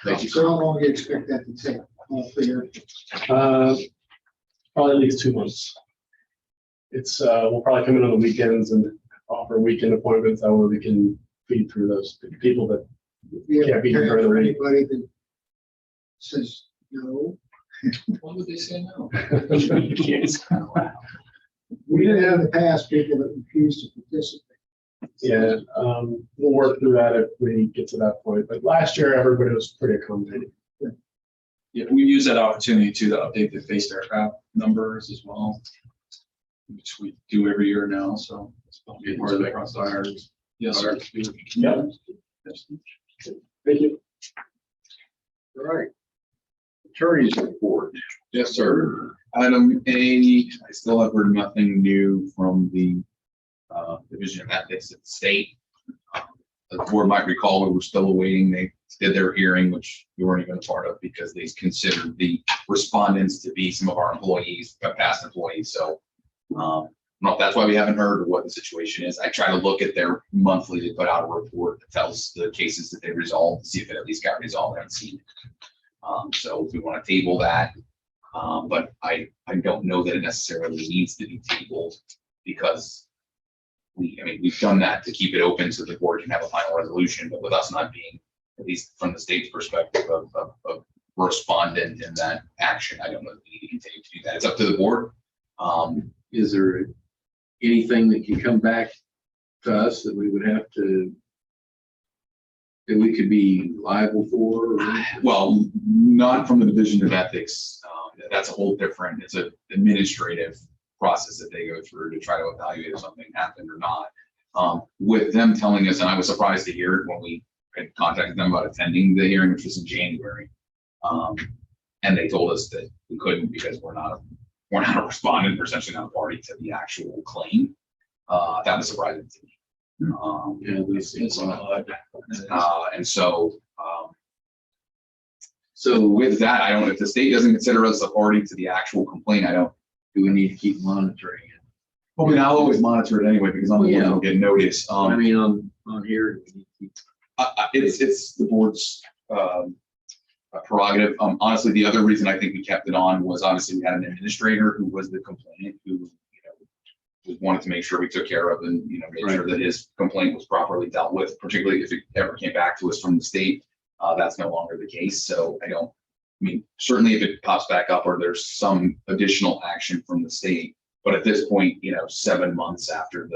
Thank you. So how long do you expect that to take? I'll figure. Probably at least 2 months. We'll probably come in on the weekends and offer weekend appointments. That way we can feed through those people that You can't be here during the for week. anybody that says no. Why would they say no? We did have in the past people that refused to participate. Yeah, we'll work through that if we get to that point. But last year, everybody was pretty accommodating. Yeah, we use that opportunity to update the phased aircraft numbers as well, which we do every year now, so it's going to be part of the process. Yes, sir. Yeah. Thank you. All right. Attorney's report. Yes, sir. Item A, I still have heard nothing new from the Division of Ethics at the state. The board might recall, we were still awaiting, they did their hearing, which we weren't even a part of because they considered the respondents to be some of our employees, past employees. So that's why we haven't heard or what the situation is. I try to look at their monthly, they put out a report that tells the cases that they resolved, to see if it at least got resolved. I haven't seen it. So if we want to table that, but I don't know that it necessarily needs to be tabled because we've done that to keep it open so the board can have a final resolution, but with us not being, at least from the state's perspective of respondent in that action, I don't know that we need to continue to do that. It's up to the board. Is there anything that can come back to us that we would have to, that we could be liable for? Well, not from the Division of Ethics. That's a whole different, it's an administrative process that they go through to try to evaluate if something happened or not. With them telling us, and I was surprised to hear it when we had contacted them about attending the hearing, which was in January. And they told us that we couldn't because we're not a respondent, we're essentially not a party to the actual claim. That was surprising to me. Yeah, this is odd. And so, So with that, I don't, if the state doesn't consider us a party to the actual complaint, Do we need to keep monitoring it? well, I mean, I'll always monitor it anyway because I'm the one that'll get notice. I mean, on here, do we need to keep? It's the board's, prerogative. Honestly, the other reason I think we kept it on was honestly, we had an administrator who was the complainant who, we wanted to make sure we took care of and, made sure that his complaint was properly dealt with, particularly if it ever came back to us from the state. That's no longer the case. So I mean, certainly if it pops back up or there's some additional action from the state, but at this point, 7 months after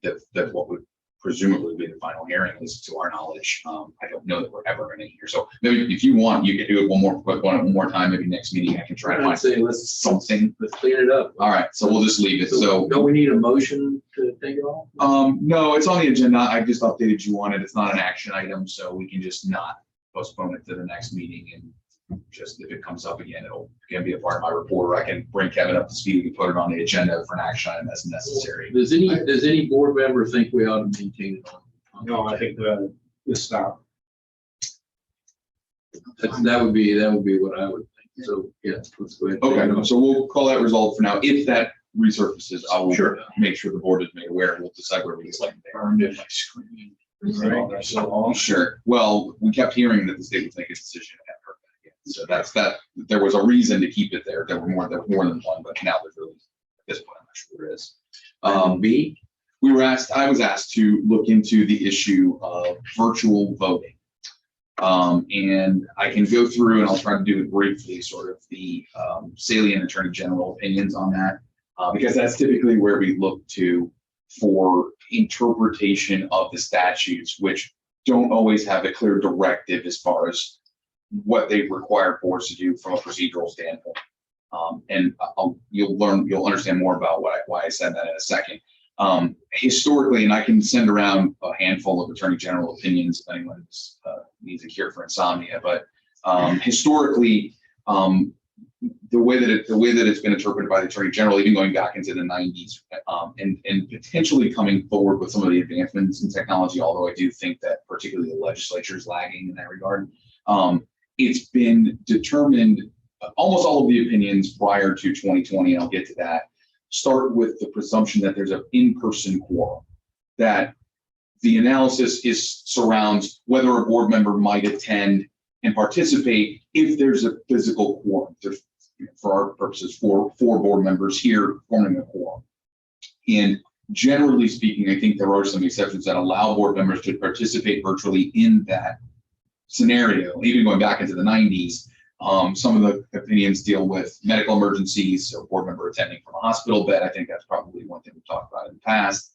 the what would presumably be the final hearing, at least to our knowledge, I don't know that we're ever going to hear. So maybe if you want, you can do it one more time, maybe next meeting, I can try to I'd find say let's something. clean it up. All right, so we'll just leave it. So don't we need a motion to take it off? no, it's on the agenda. I just updated you on it. It's not an action item, so we can just not postpone it to the next meeting. And just if it comes up again, it'll again be a part of my report. Or I can bring Kevin up to speed. We can put it on the agenda for an action item as necessary. Does any board member think we ought to maintain it on? No, I think the stop. That would be what I would think. So, yeah, let's go ahead. Okay, so we'll call that resolved for now. If that resurfaces, I will Sure. make sure the board is made aware. We'll decide where we select there. Burned in my screen. So long. Sure. Well, we kept hearing that the state would make a decision. I haven't heard that yet. So that's that. There was a reason to keep it there. There were more than one, but now there's really, at this point, I'm not sure there is. B. I was asked to look into the issue of virtual voting. And I can go through and I'll try to do it briefly, sort of the salient attorney general opinions on that, because that's typically where we look to for interpretation of the statutes, which don't always have a clear directive as far as what they require boards to do from a procedural standpoint. And you'll understand more about why I said that in a second. Historically, and I can send around a handful of attorney general opinions if anyone needs a cure for insomnia, but historically, the way that it's been interpreted by the attorney general, even going back into the 90s, and potentially coming forward with some of the advancements in technology, although I do think that particularly the legislature is lagging in that regard. It's been determined, almost all of the opinions prior to 2020, and I'll get to that, start with the presumption that there's an in-person quorum, that the analysis surrounds whether a board member might attend and participate if there's a physical quorum. There's, for our purposes, four board members here forming a quorum. And generally speaking, I think there are some exceptions that allow board members to participate virtually in that scenario, even going back into the 90s. Some of the opinions deal with medical emergencies, so board member attending from a hospital bed. I think that's probably one thing we've talked about in the past.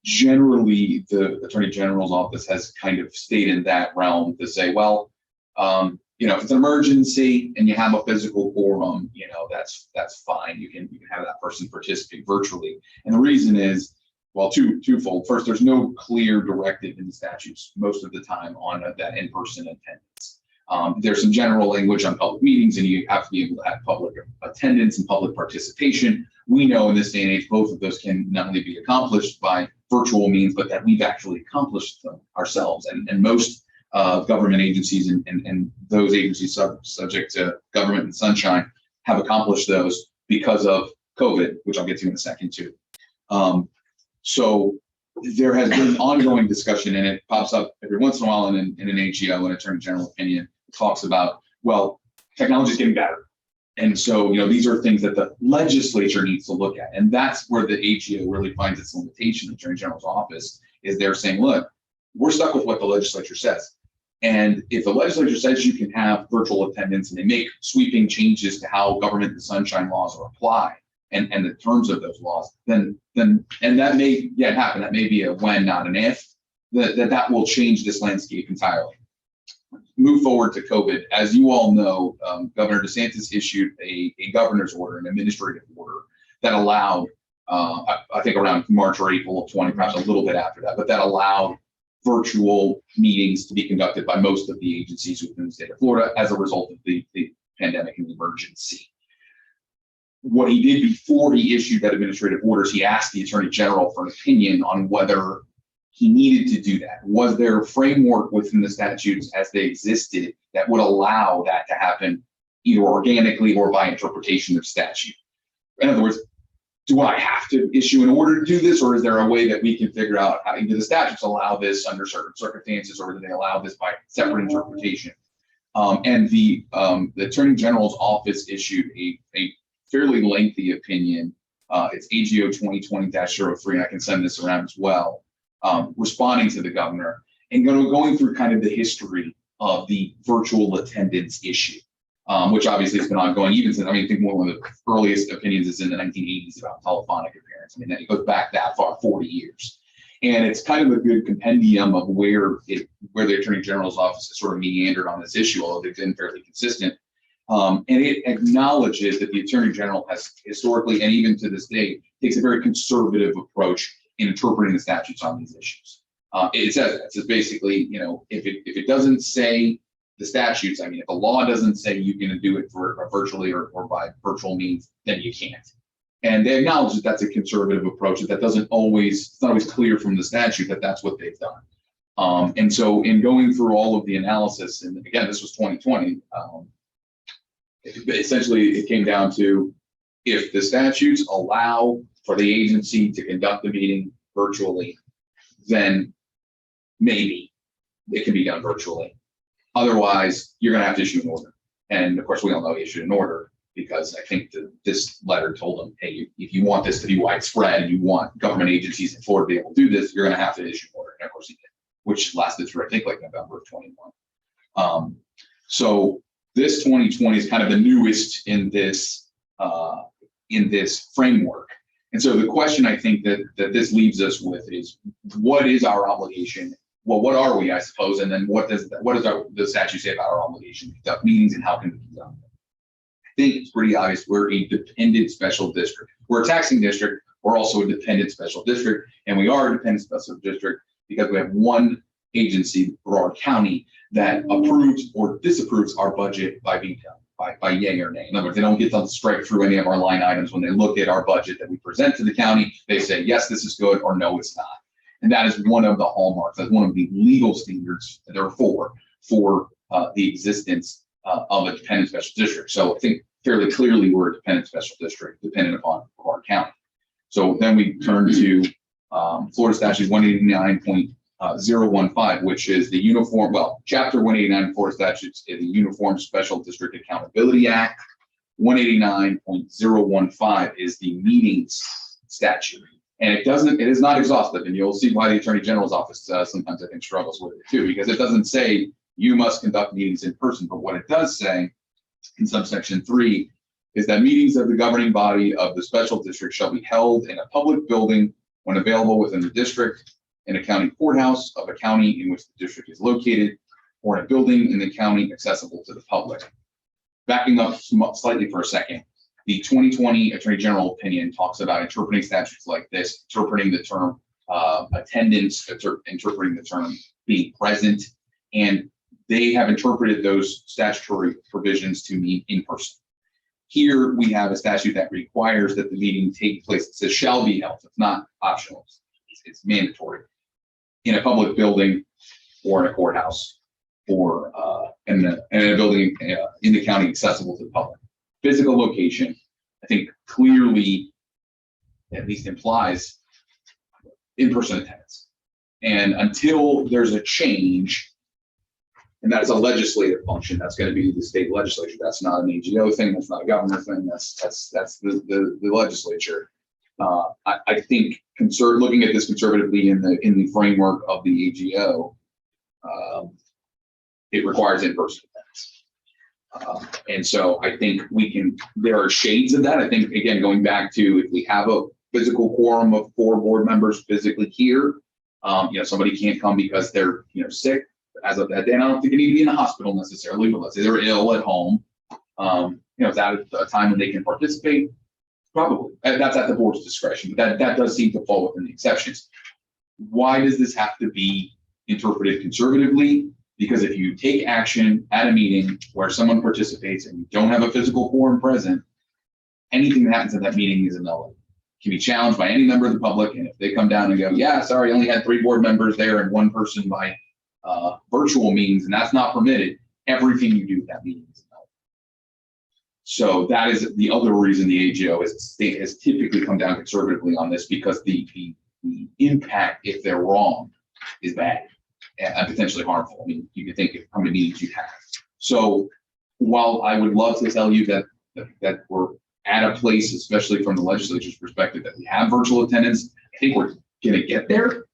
Generally, the Attorney General's office has kind of stayed in that realm to say, well, if it's an emergency and you have a physical quorum, that's fine. You can have that person participate virtually. And the reason is, well, twofold. First, there's no clear directive in the statutes most of the time on that in-person attendance. There's some general language on public meetings, and you have to be able to have public attendance and public participation. We know in this day and age, both of those can not only be accomplished by virtual means, but that we've actually accomplished them ourselves. And most government agencies and those agencies subject to government and sunshine have accomplished those because of COVID, which I'll get to in a second too. So there has been ongoing discussion, and it pops up every once in a while in an AGO, an Attorney General opinion, talks about, well, technology is getting better. And so, these are things that the legislature needs to look at. And that's where the AGO really finds its limitation. The Attorney General's office is they're saying, look, we're stuck with what the legislature says. And if the legislature says you can have virtual attendance and they make sweeping changes to how government and sunshine laws are applied and the terms of those laws, then that may happen. That may be a when, not an if, that will change this landscape entirely. Move forward to COVID. As you all know, Governor DeSantis issued a governor's order, an administrative order that allowed, I think around March or April of 20, perhaps a little bit after that, but that allowed virtual meetings to be conducted by most of the agencies within the state of Florida as a result of the pandemic and the emergency. What he did before he issued that administrative orders, he asked the Attorney General for an opinion on whether he needed to do that. Was there a framework within the statutes as they existed that would allow that to happen either organically or by interpretation of statute? In other words, do I have to issue an order to do this, or is there a way that we can figure out how do the statutes allow this under certain circumstances, or do they allow this by separate interpretation? And the Attorney General's office issued a fairly lengthy opinion. It's AGO 2020-03, and I can send this around as well, responding to the governor and going through kind of the history of the virtual attendance issue. Which obviously has been ongoing even since, I mean, I think one of the earliest opinions is in the 1980s about telephonic appearance. I mean, it goes back that far, 40 years. And it's kind of a good compendium of where the Attorney General's office has sort of meandered on this issue, although they've been fairly consistent. And it acknowledges that the Attorney General has historically, and even to this day, takes a very conservative approach in interpreting the statutes on these issues. It says basically, you know, if it doesn't say the statutes, I mean, if the law doesn't say you can do it for virtually or by virtual means, then you can't. And they acknowledge that that's a conservative approach, that it's not always clear from the statute that that's what they've done. And so in going through all of the analysis, and again, this was 2020, essentially it came down to, if the statutes allow for the agency to conduct the meeting virtually, then maybe it can be done virtually. Otherwise, you're going to have to issue an order. And of course, we all know he issued an order because I think this letter told them, hey, if you want this to be widespread and you want government agencies in Florida to be able to do this, you're going to have to issue an order. And of course he did, which lasted through, I think, like November of 21. So this 2020 is kind of the newest in this framework. And so the question I think that this leaves us with is, what is our obligation? Well, what are we, I suppose, and then what does the statute say about our obligation to conduct meetings and how can we conduct them? I think it's pretty obvious we're a dependent special district. We're a taxing district. We're also a dependent special district, and we are a dependent special district because we have one agency, Broward County, that approves or disapproves our budget by veto, by yay or nay. In other words, they don't get to strike through any of our line items when they look at our budget that we present to the county. They say, yes, this is good, or no, it's not. And that is one of the hallmarks. That's one of the legal standards, therefore, for the existence of a dependent special district. So I think fairly clearly we're a dependent special district, dependent upon Broward County. So then we turn to Florida Statute 189.015, which is the uniform, Chapter 189 Florida Statutes is the Uniform Special District Accountability Act. 189.015 is the meetings statute. And it is not exhaustive, and you'll see why the Attorney General's office sometimes I think struggles with it too, because it doesn't say you must conduct meetings in person, but what it does say in subsection 3 is that meetings of the governing body of the special district shall be held in a public building when available within the district, in a county courthouse of a county in which the district is located, or in a building in the county accessible to the public. Backing up slightly for a second, the 2020 Attorney General opinion talks about interpreting statutes like this, interpreting the term attendance, interpreting the term being present, and they have interpreted those statutory provisions to mean in person. Here we have a statute that requires that the meeting take place. It says shall be held. It's not optional. It's mandatory in a public building or in a courthouse or in a building in the county accessible to the public. Physical location, I think clearly at least implies in-person attendance. And until there's a change, and that's a legislative function, that's going to be the state legislature. That's not an AGO thing. That's not a governor thing. That's the legislature. I think looking at this conservatively in the framework of the AGO, it requires in-person attendance. And so I think there are shades of that. I think, again, going back to if we have a physical quorum of 4 board members physically here, somebody can't come because they're, sick as of that day. And I don't think they need to be in the hospital necessarily, but let's say they're ill at home. Is that a time when they can participate? Probably. That's at the board's discretion, but that does seem to fall within the exceptions. Why does this have to be interpreted conservatively? Because if you take action at a meeting where someone participates and you don't have a physical quorum present, anything that happens at that meeting is a nullity. can be challenged by any member of the public. And if they come down and go, yeah, sorry, I only had 3 board members there and 1 person by virtual means, and that's not permitted, everything you do at that meeting is invalid. So that is the other reason the AGO has typically come down conservatively on this, because the impact, if they're wrong, is bad and potentially harmful. I mean, you can think of how many meetings you have. So while I would love to tell you that we're at a place, especially from the legislature's perspective, that we have virtual attendance, I think we're going to get there.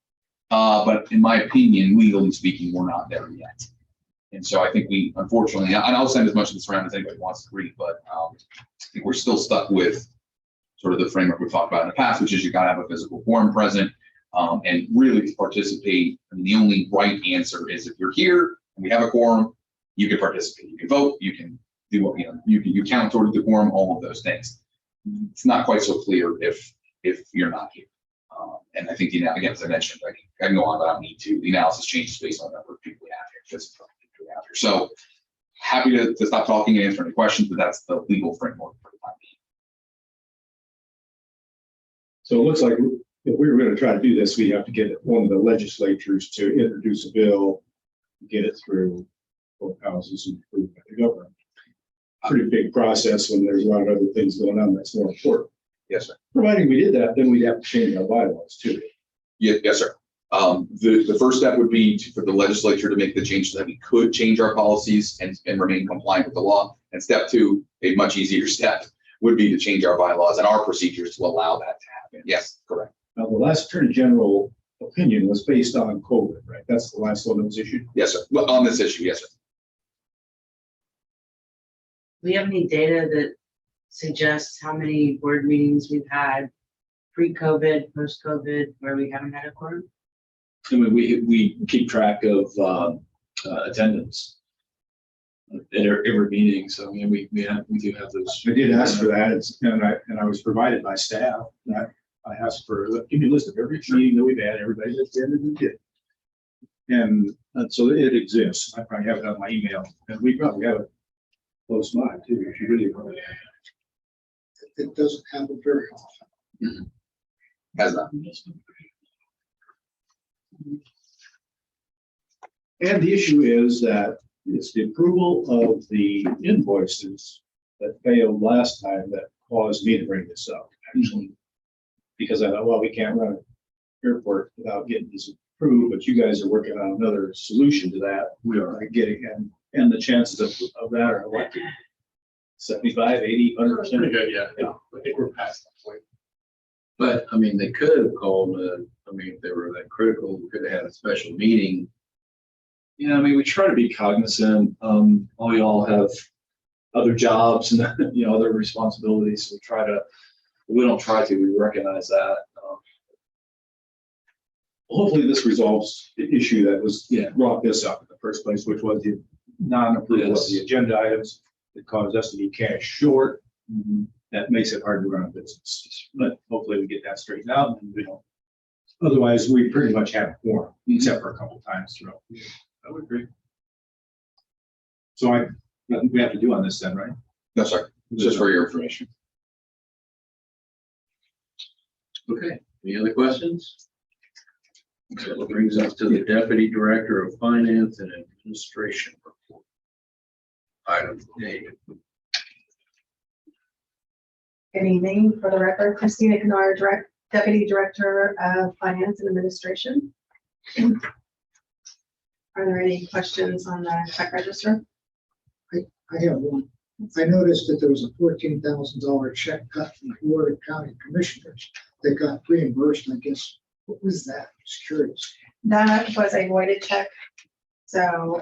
But in my opinion, legally speaking, we're not there yet. And so I think we, unfortunately, and I'll send as much of this around as anybody wants to read, but I think we're still stuck with sort of the framework we've talked about in the past, which is you got to have a physical quorum present, and really to participate. I mean, the only right answer is if you're here and we have a quorum, you can participate, you can vote, you can do what, you count towards the quorum, all of those things. It's not quite so clear if you're not here. And I think, again, as I mentioned, I can go on, but I don't need to. The analysis changes based on the number of people we have here, physically people we have here. So happy to stop talking and answer any questions, but that's the legal framework for the time being. So it looks like if we were going to try to do this, we have to get one of the legislatures to introduce a bill, get it through both houses and approved by the government. Pretty big process when there's a lot of other things going on that's more important. Yes, sir. Providing we did that, then we'd have to change our bylaws too. Yes, sir. The first step would be for the legislature to make the change so that we could change our policies and remain compliant with the law. And step 2, a much easier step, would be to change our bylaws and our procedures to allow that to happen. Yes, correct. Now, the last Attorney General opinion was based on COVID, right? That's the last one that was issued. Yes, sir. Well, on this issue, yes, sir. Do we have any data that suggests how many board meetings we've had pre-COVID, post-COVID, where we haven't had a quorum? I mean, we keep track of attendance at every meeting. So I mean, we do have those. I did ask for that, and I was provided by staff that I asked for. Give me a list of every meeting that we've had, everybody that attended and did. And so it exists. I probably have it on my email, and we probably have it close by too, if you really want to. It doesn't happen very often. Has not. And the issue is that it's the approval of the invoices that failed last time that caused me to bring this up, actually. Because I thought, well, we can't run an airport without getting this approved, but you guys are working on another solution to that. We are getting, and the chances of that are like 75, 80, 100%. Pretty good, yeah. I think we're past that point. But, I mean, they could have called, if they were that critical, we could have had a special meeting. Yeah, I mean, we try to be cognizant. We all have other jobs and other responsibilities. So we don't try to. We recognize that. Hopefully, this resolves the issue that was brought this up in the first place, which was the non-approval of the agenda items that caused us to be cash short. That makes it hard to run a business. But hopefully, we get that straightened out, and we don't. Otherwise, we pretty much have a quorum, except for a couple of times throughout the year. I would agree. So nothing we have to do on this then, right? No, sir. Just for your information. Okay, any other questions? So that brings us to the Deputy Director of Finance and Administration report. Item A. Good evening. For the record, Christina Kennard, Deputy Director of Finance and Administration. Are there any questions on the check register? I have one. I noticed that there was a $14,000 check cut from the Board of County Commissioners that got reimbursed. I guess, what was that? Just curious. That was a voided check. So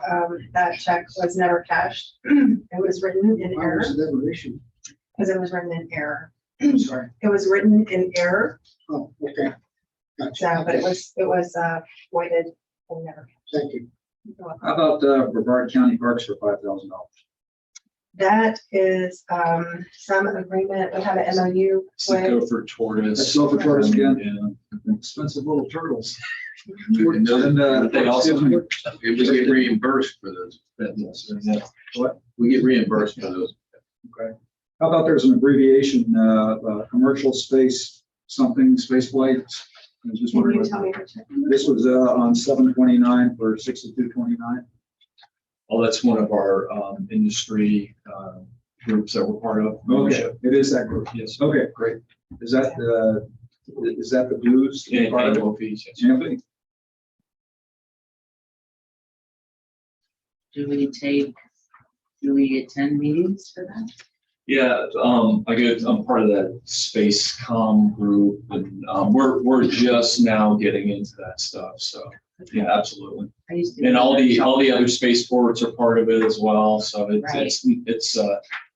that check was never cashed. It was written in Why error was it never issued? because it was written in error. I'm sorry. It was written in error. Oh, okay. Gotcha. So, but it was voided and never. Thank you. How about Brevard County Parks for $5,000? That is some agreement. We have an MOU Go with. for tortoise. Let's go for tortoise again. Yeah. Expensive little turtles. And They also. we get reimbursed for those. What? We get reimbursed for those. Okay. How about there's an abbreviation, commercial space something space flight. I was just Can wondering you what- tell me the check? This was on 7/29 for 62/29. Oh, that's one of our industry groups that we're part of. Okay, it is that group. Yes. Okay, great. Is that the dues? And part of it? annual fees, yes. Anthony? Do we attend meetings for that? Yeah, I'm part of that space comm group and, we're just now getting into that stuff, so, yeah, absolutely. I used to. And all the other spaceports are part of it as well, so Right. it's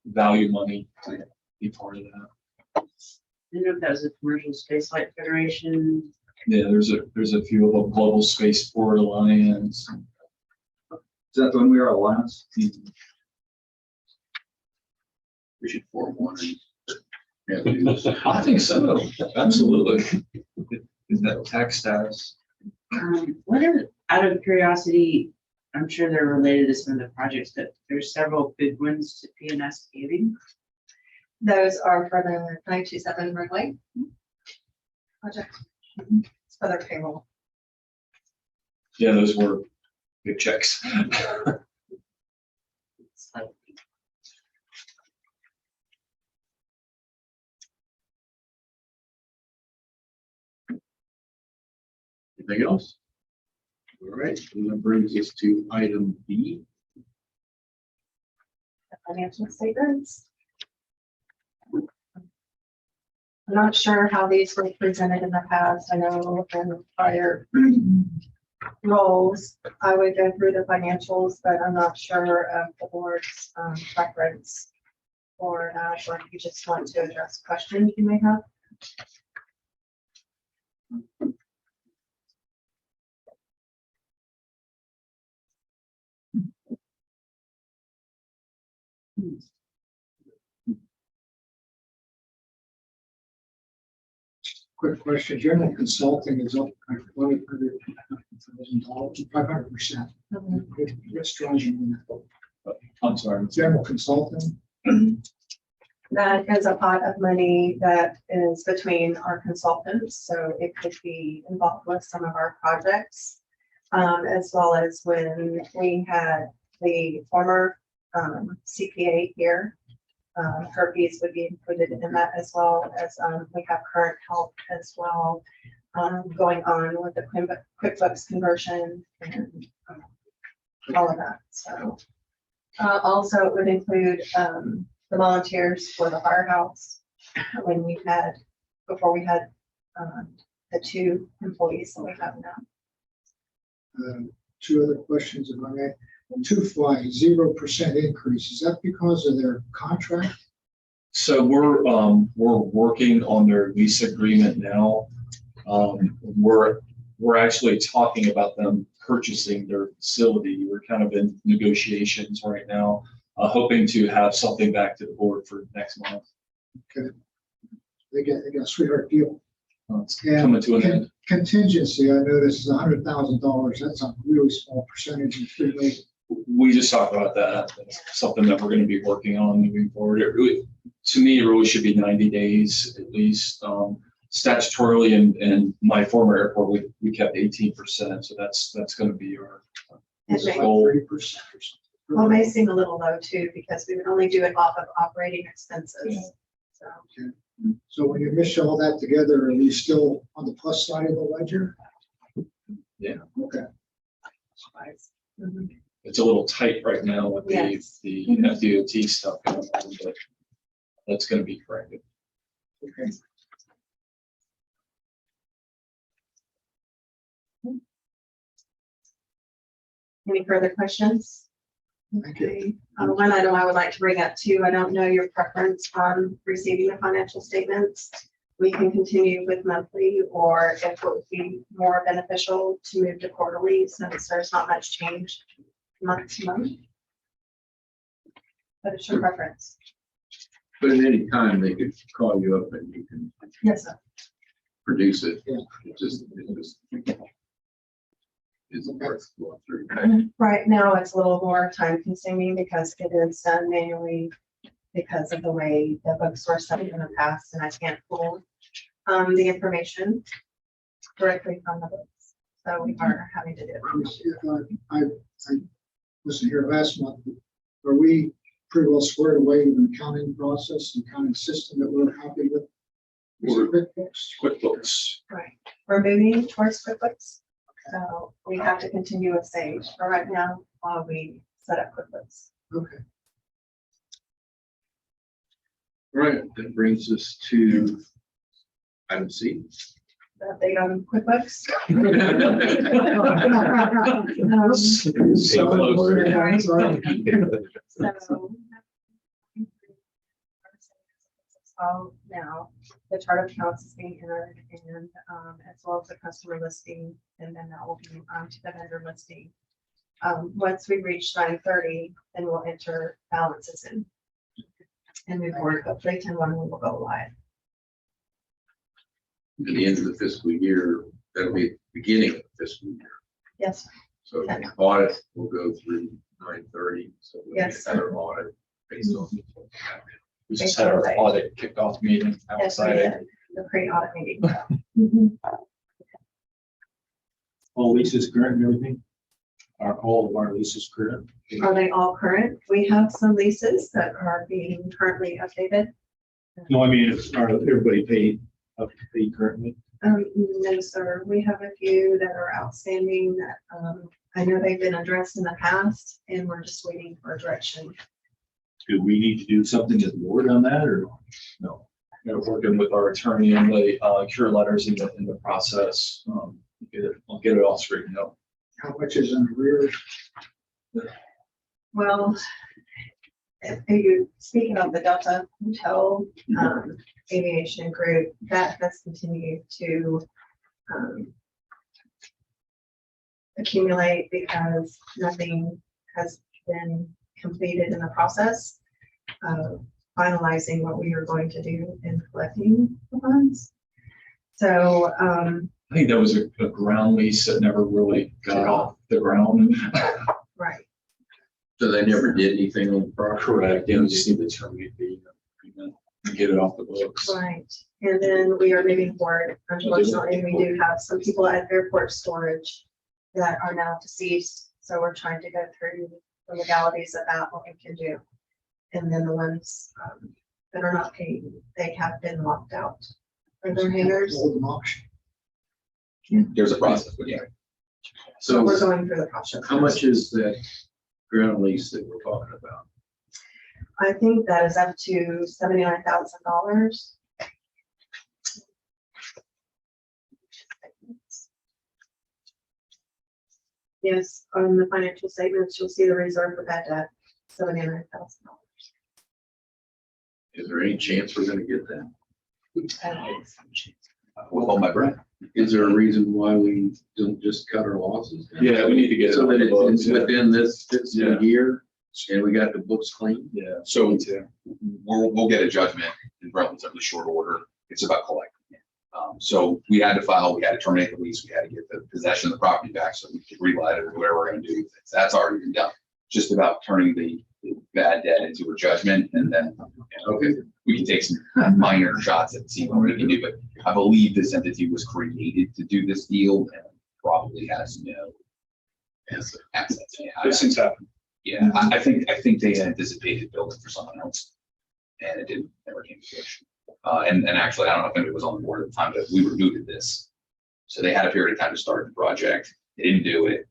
value money to be part of that. I don't know if that was a Commercial Spaceflight Federation. Yeah, there's a few of them, Global Spaceport Alliance. Is that the one we are Alliance? We should form one. And do this. I think so, absolutely. Is that tax status? What are, out of curiosity, I'm sure they're related to some of the projects, but there's several big ones to PNS paving. Those are for the 927 roadway project. It's for their payroll. Yeah, those were big checks. It's like, Anything else? All right, and that brings us to item B. The financial statements. I'm not sure how these were presented in the past. I know in prior roles, I would go through the financials, but I'm not sure of the board's preference for that, or if you just want to address questions you may have. Quick question, general consulting is up like $500,000, 500%. What's driving that? I'm sorry. General consulting, That is a pot of money that is between our consultants, so it could be involved with some of our projects. As well as when we had the former CPA here, her fees would be included in that, as well as we have current help as well going on with the QuickBooks conversion and all of that. So also it would include the volunteers for the firehouse when we had, before we had the 2 employees that we have now. 2 other questions, if I may. 2 fly, 0% increase. Is that because of their contract? So we're working on their lease agreement now. We're actually talking about them purchasing their facility. We're kind of in negotiations right now, hoping to have something back to the board for next month. Okay. They got a sweetheart deal. It's coming to an end. Contingency, I noticed is $100,000. That's a really small percentage of $3 million. We just talked about that. That's something that we're going to be working on moving forward. To me, it really should be 90 days at least. Statutorily, and my former airport, we kept 18%. So that's going to be our It may- goal. 30% or something. Well, it may seem a little low too, because we would only do it off of operating expenses. So So when you mish all that together, are we still on the plus side of the ledger? Yeah. Okay. mhm. It's a little tight right now with Yes. the FDOT stuff going on, but that's going to be corrected. Okay. Any further questions? Thank you. Okay. One item I would like to bring up too, I don't know your preference on receiving the financial statements. We can continue with monthly, or if it would be more beneficial to move to quarterly, since there's not much change month to month. But it's your preference. But at any time, they could call you up and you can Yes, sir. produce it. Yeah. It just isn't worth going through. Right now, it's a little more time consuming because it is done manually because of the way the books were set in the past, and I can't pull the information directly from the books. So we are having to do it. I wasn't here last month. Are we pretty well squared away with an accounting process and accounting system that we're happy with? Is it QuickBooks? QuickBooks. Right. We're moving towards QuickBooks. So we have to continue with Sage for right now while we set up QuickBooks. Okay. All right, that brings us to item C. The update on QuickBooks. So now the chart of accounts is being entered and as well as the customer listing, and then that will be onto the vendor listing. Once we reach 9:30, then we'll enter balances in and move forward. Hopefully 10/1 we will go live. At the end of the fiscal year, that'll be at the beginning of the fiscal year. Yes. So the audit will go through 9:30. So we'll Yes, get another audit based on. We just had our audit kickoff meeting. I'm Yes, we excited. did. The pre-audit meeting. Mhm. All leases current and everything? All of our leases current? Are they all current? We have some leases that are being currently updated. No, I mean, are everybody paid up to date currently? No, sir. We have a few that are outstanding that, I know they've been addressed in the past and we're just waiting for direction. Do we need to do something as a board on that or no? We're working with our attorney on the cure letters in the process. I'll get it all straightened out. How much is in arrears? Well, if you, speaking of the Delta Hotel, aviation group, that has continued to, accumulate because nothing has been completed in the process of finalizing what we are going to do in collecting the funds. So, I think that was a ground lease that never really got off the ground. right. So they never did anything on the property? Correct. Yeah, we just need to terminate the agreement and get it off the books. Right, and then we are moving forward. Unfortunately, we do have some people at airport storage that are now deceased, so we're trying to go through the legalities about what we can do. And then the ones that are not paying, they have been locked out for their hangars. Hold them auction. There's a process, but yeah. So So we're going through the process. how much is that ground lease that we're talking about? I think that is up to $79,000. Yes, on the financial statements, you'll see the reserve for bad debt, $79,000. Is there any chance we're gonna get that? We'll hold my breath. Is there a reason why we don't just cut our losses? Yeah, we need to get it So on that the books, it's yeah. within this fiscal Yeah. year and we got the books clean? Yeah. So we'll get a judgment in relatively short order. It's about collecting it. So we had to terminate the lease. We had to get the possession of the property back so we could relight it or whatever we're gonna do with it. That's already been done. Just about turning the bad debt into a judgment and then, okay, we can take some minor shots at seeing what we can do. But I believe this entity was created to do this deal and probably has no assets. Yeah, Those things happen. yeah, I think they had anticipated building for someone else. And it didn't, never came to fruition. And actually, I don't know if anybody was on the board at the time, but we rebooted this. So they had a period of time to start the project. They didn't do it.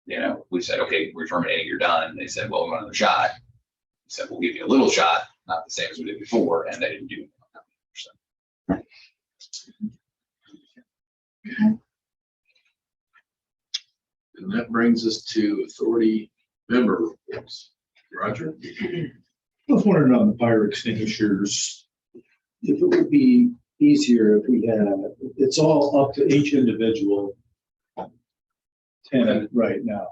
You know, we said, okay, we're terminating, you're done. They said, well, we want another shot. We said, we'll give you a little shot, not the same as we did before, and they didn't do it. And that brings us to authority member reports. Roger? I was wondering on the fire extinguishers, if it would be easier if we had, it's all up to each individual tenant right now.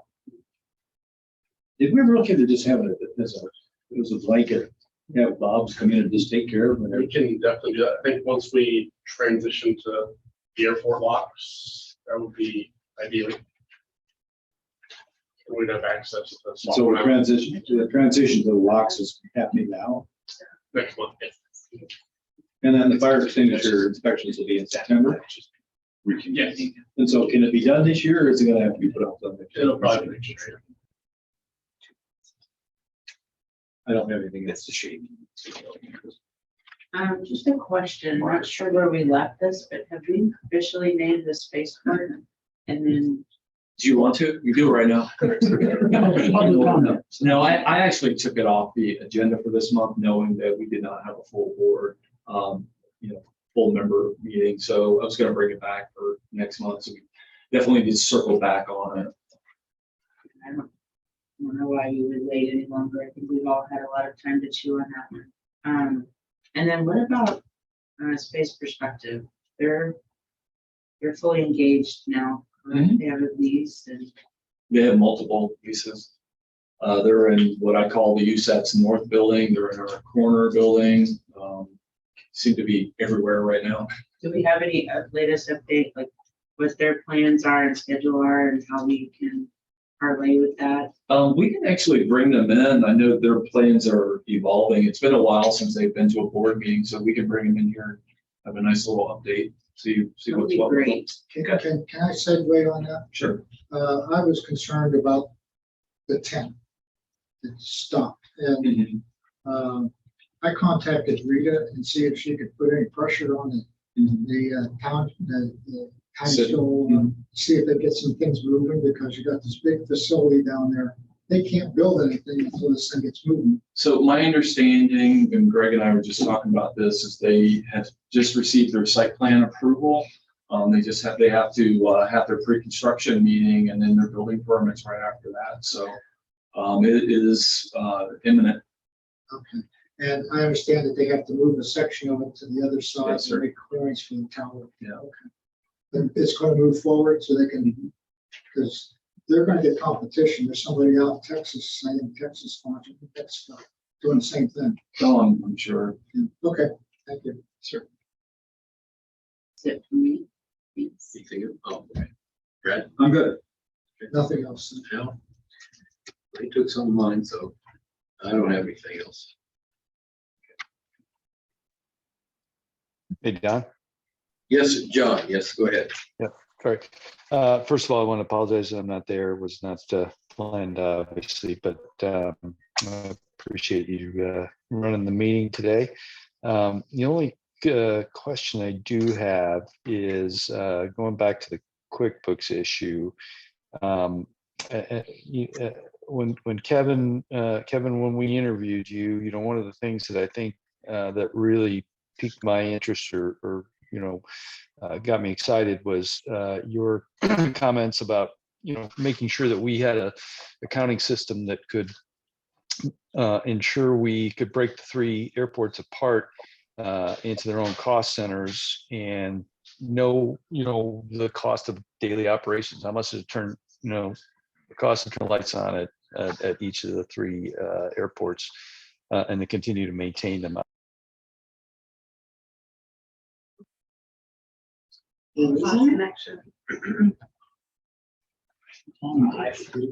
Did we ever look into just having it as a blanket, have Bob's come in and just take care of it? We can definitely do that. I think once we transition to the airport locks, that would be ideal. We'd have access to the. So the transition to the locks is happening now. Next month. And then the fire extinguisher inspections will be in September. Yes. And so can it be done this year or is it gonna have to be put off? It'll probably be next year. I don't have anything that's the shape. Just a question, not sure where we left this, but have we officially named the space park? And then, Do you want to? You do it right now. No, I actually took it off the agenda for this month, knowing that we did not have a full board, full member meeting. So I was gonna bring it back for next month. So we definitely need to circle back on it. I don't know why you would wait any longer. I think we've all had a lot of time to chew on that one. And then what about space perspective? They're fully engaged now. Correct? They have a lease and They have multiple leases. They're in what I call the USAT's North building. They're in our corner building. Seem to be everywhere right now. do we have any latest update, like what their plans are and schedule are and how we can parlay with that? We can actually bring them in. I know their plans are evolving. It's been a while since they've been to a board meeting, so we can bring them in here, have a nice little update, see That would what's be what. great. Can I segue on that? Sure. I was concerned about the tent that stopped, and I contacted Rita and see if she could put any pressure on the Titusville, see if they get some things moving, because you got this big facility down there. They can't build anything until this thing gets moving. So my understanding, and Greg and I were just talking about this, is they have just received their site plan approval. They have to have their pre-construction meeting and then their building permits right after that. So it is imminent. Okay. And I understand that they have to move a section of it to the other side, Yes, sir. to make clearance for the tower. Yeah. Okay. And it's going to move forward so they can, because they're going to get competition. There's somebody out in Texas, I think Texas sponsored that's doing the same thing. Oh, I'm sure. Okay, thank you. Sure. That's it for me. Thanks. Oh, okay. Brad? I'm good. Nothing else. No. They took some of mine, so I don't have anything else. Hey, Don. Yes, John, yes, go ahead. Sorry. First of all, I want to apologize. I'm not there. It was not planned, obviously, but I appreciate you running the meeting today. The only question I do have is going back to the QuickBooks issue. When Kevin, when we interviewed you, one of the things that I think that really piqued my interest or got me excited was your comments about making sure that we had a accounting system that could ensure we could break the three airports apart into their own cost centers and know the cost of daily operations. How much does it turn the cost of turn lights on at each of the three airports and to continue to maintain them. Lost connection.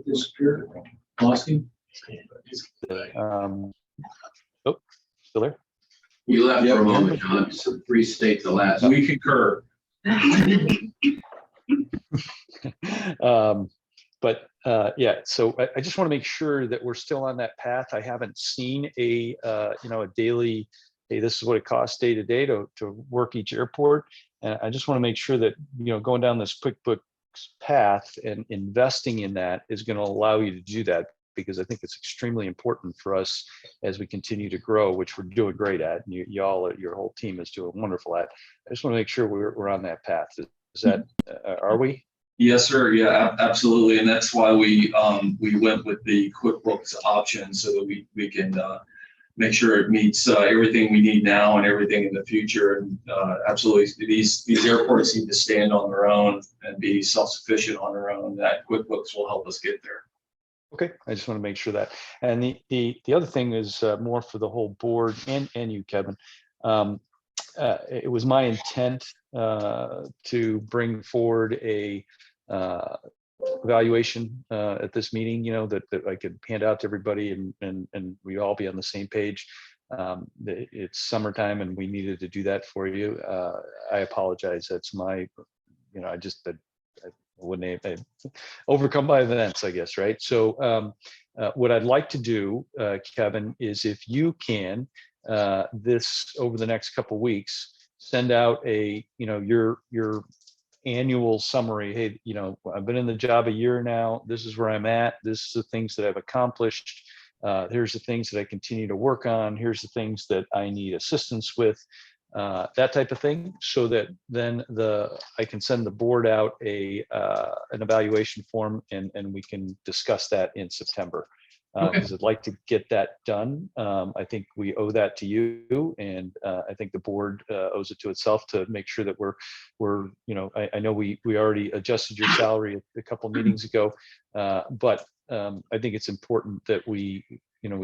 Disappeared. Lost him? Oh, still there? You left for a moment, John, so restate the last. We concur. Yeah, so I just want to make sure that we're still on that path. I haven't seen a daily, hey, this is what it costs day to day to work each airport. And I just want to make sure that, going down this QuickBooks path and investing in that is going to allow you to do that, because I think it's extremely important for us as we continue to grow, which we're doing great at. And y'all, your whole team is doing wonderful at. I just want to make sure we're on that path. Is that, are we? Yes, sir. Yeah, absolutely. And that's why we went with the QuickBooks option, so that we can make sure it meets everything we need now and everything in the future. And absolutely, these airports need to stand on their own and be self-sufficient on their own. That QuickBooks will help us get there. Okay, I just want to make sure that. And the other thing is more for the whole board and you, Kevin. It was my intent to bring forward a evaluation at this meeting, that I could hand out to everybody and we all be on the same page. It's summertime and we needed to do that for you. I apologize. That's my, I wouldn't have overcome by events, I guess, right? So what I'd like to do, Kevin, is if you can, this over the next couple of weeks, send out your annual summary. Hey, I've been in the job a year now. This is where I'm at. This is the things that I've accomplished. Here's the things that I continue to work on. Here's the things that I need assistance with, that type of thing, so that then I can send the board out an evaluation form and we can discuss that in September. Because I'd like to get that done. I think we owe that to you, and I think the board owes it to itself to make sure that we're I know we already adjusted your salary a couple meetings ago, but I think it's important that we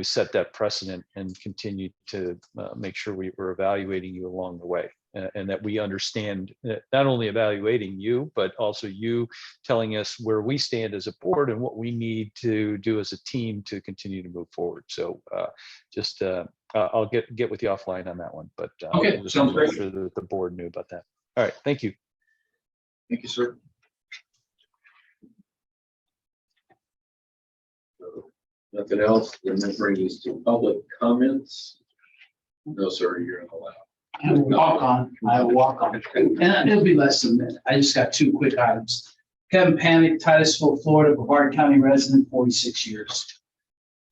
set that precedent and continue to make sure we're evaluating you along the way, and that we understand not only evaluating you, but also you telling us where we stand as a board and what we need to do as a team to continue to move forward. So I'll get with you offline on that one, but Okay, just sounds to make great. sure that the board knew about that. All right, thank you. Thank you, sir. Nothing else, then that brings us to public comments. No, sir, you're not allowed. I will walk on, and it'll be less than a minute. I just got two quick items. Kevin Panic, Titusville, Florida, Brevard County resident, 46 years.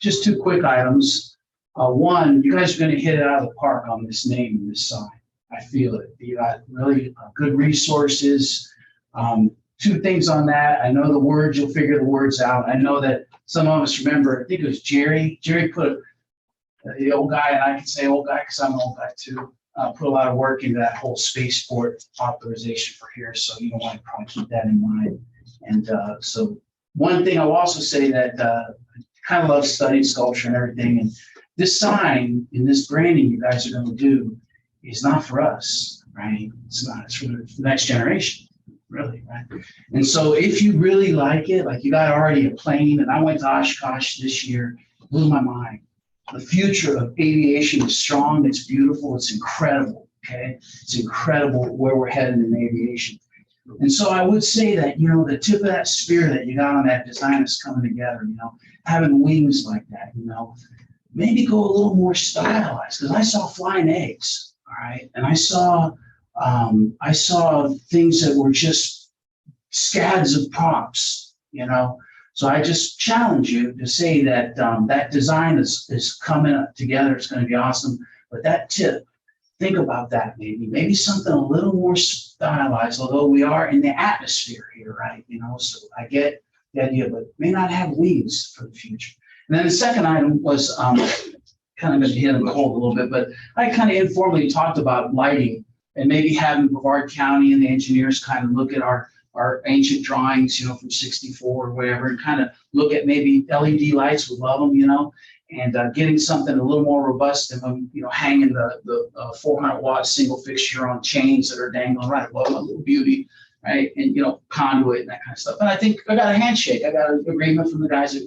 Just two quick items. One, you guys are going to hit it out of the park on this name and this sign. I feel it. You got really good resources. Two things on that. I know the words, you'll figure the words out. I know that some of us remember, I think it was Jerry. Jerry put the old guy, and I can say old guy because I'm an old guy too, put a lot of work into that whole spaceport authorization for here. So you want to probably keep that in mind. And so one thing I'll also say that I kind of love studying sculpture and everything. And this sign and this branding you guys are going to do is not for us, right? It's not. It's for the next generation. Really, right? And so if you really like it, like you got already a plane, and I went to Oshkosh this year, blew my mind. The future of aviation is strong, it's beautiful, it's incredible, okay? It's incredible where we're headed in aviation. And so I would say that, the tip of that spear that you got on that design is coming together, having wings like that, maybe go a little more stylized, because I saw flying eggs, all right? And I saw things that were just scads of props, So I just challenge you to say that that design is coming up together. It's going to be awesome. But that tip, think about that maybe something a little more stylized, although we are in the atmosphere here, right? So I get the idea, but may not have wings for the future. And then the second item was kind of going to hit on the cold a little bit, but I kind of informally talked about lighting and maybe having Brevard County and the engineers kind of look at our ancient drawings, from 64 or whatever, and kind of look at maybe LED lights, would love them, and getting something a little more robust than, hanging the 400 watt single fixture on chains that are dangling, right? Love a little beauty, right? And, conduit and that kind of stuff. And I think I got a handshake. I got an agreement from the guys.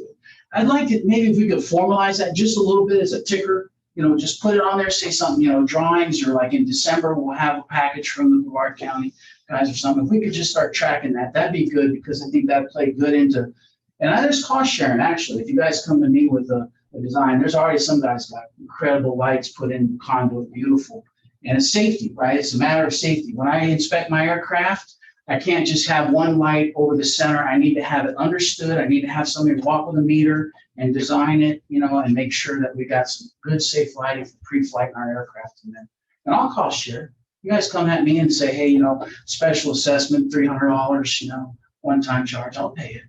I'd like it, maybe if we could formalize that just a little bit as a ticker, just put it on there, say something, drawings, or like in December, we'll have a package from the Brevard County guys or something. If we could just start tracking that, that'd be good, because I think that'd play good into, and there's cost sharing actually. If you guys come to me with a design, there's already some guys got incredible lights put in conduit, beautiful. And it's safety, right? It's a matter of safety. When I inspect my aircraft, I can't just have one light over the center. I need to have it understood. I need to have somebody walk with a meter and design it, and make sure that we got some good, safe lighting for pre-flight in our aircraft. And I'll cost share. You guys come at me and say, hey, special assessment, $300, one-time charge, I'll pay it.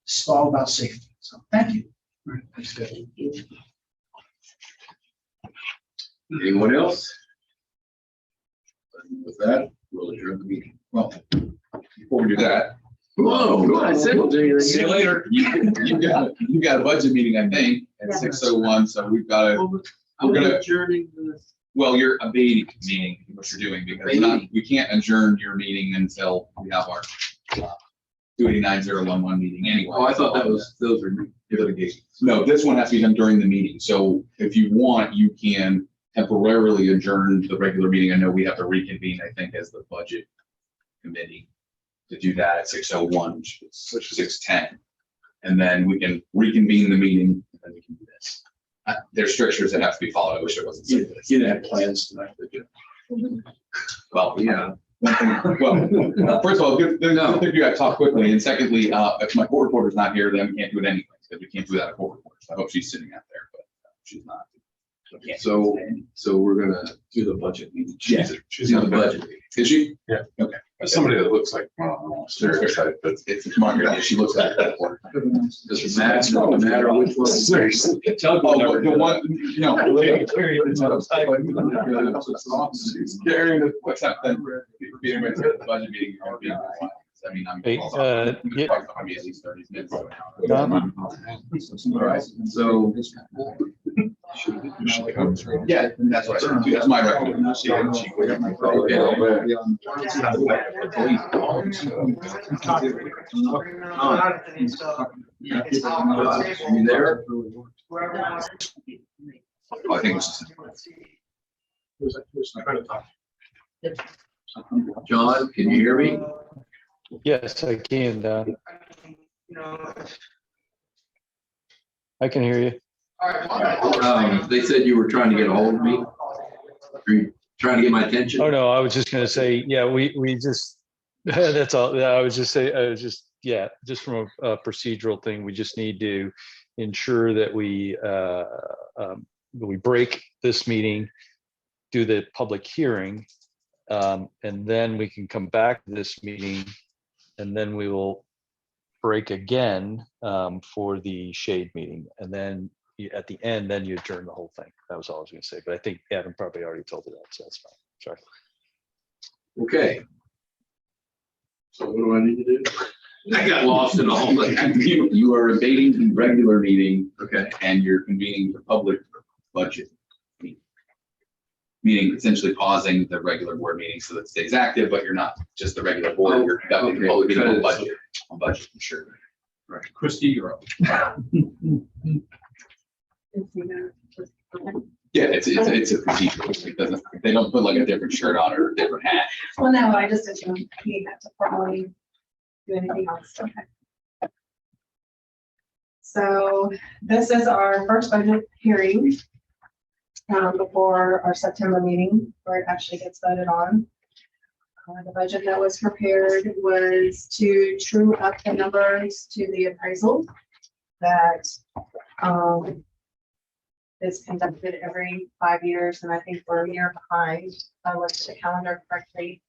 It's all about safety. So thank you. All right, that's good. Anyone else? With that, we'll adjourn the meeting. Well, before we do that, Whoa, I said we'll do anything. see you later. You got a budget meeting, I think, at 6:01, so we've got to, we're gonna, adjourning the. well, you're abating meeting, what you're doing, because we can't adjourn your meeting until we have our 289-011 meeting anyway. Oh, I thought those are litigation. No, this one has to be done during the meeting. So if you want, you can temporarily adjourn the regular meeting. I know we have to reconvene, I think, as the budget committee to do that at 6:01, which is 6:10. And then we can reconvene the meeting and then we can do this. There's strictures that have to be followed. I wish it wasn't. You didn't have plans tonight, did you? Well, yeah. Well, first of all, good thing you got to talk quickly. And secondly, if my court reporter's not here, then we can't do it anyway, because we can't do that at court reporter. So I hope she's sitting out there, but she's not. We can't. So we're gonna do the budget meeting. Yes. She's on the budget meeting. Is she? Yeah. Okay. As somebody that looks like, well, Very excited, but it's Margaret. Yeah, she looks at it. Does it matter which one? seriously. Tell Oh, the one, no. Carrying it. What's that then? Being at the budget meeting, you're gonna be in compliance. I mean, I'm. Hey, yeah. Probably be at least 30 minutes. Done? All right, so. Yeah, that's what I said. That's my recommendation. You there? I think it's. John, can you hear me? Yes, I can, Don. I can hear you. They said you were trying to get a hold of me. Are you trying to get my attention? Oh, no, I was just gonna say, yeah, we just, that's all. Yeah, I was just just from a procedural thing, we just need to ensure that we break this meeting, do the public hearing, and then we can come back to this meeting, and then we will break again for the shade meeting, and then at the end, then you adjourn the whole thing. That was all I was gonna say, but I think Adam probably already told you that, so that's fine. Sorry. Okay. So what do I need to do? I got lost in all that. You are abating the regular meeting. Okay. And you're convening the public budget meeting. Meaning essentially pausing the regular board meeting so that it stays active, but you're not just the regular board, you're conducting the public meeting on budget, sure. Right, Christie, you're up. Yeah, it's a procedure. It doesn't, they don't put like a different shirt on or a different hat. Well, no, I just didn't need that to formally do anything else. Okay. So this is our first budget hearing before our September meeting where it actually gets voted on. The budget that was prepared was to true up the numbers to the appraisal that is conducted every 5 years, and I think we're a year behind. If I looked at the calendar correctly.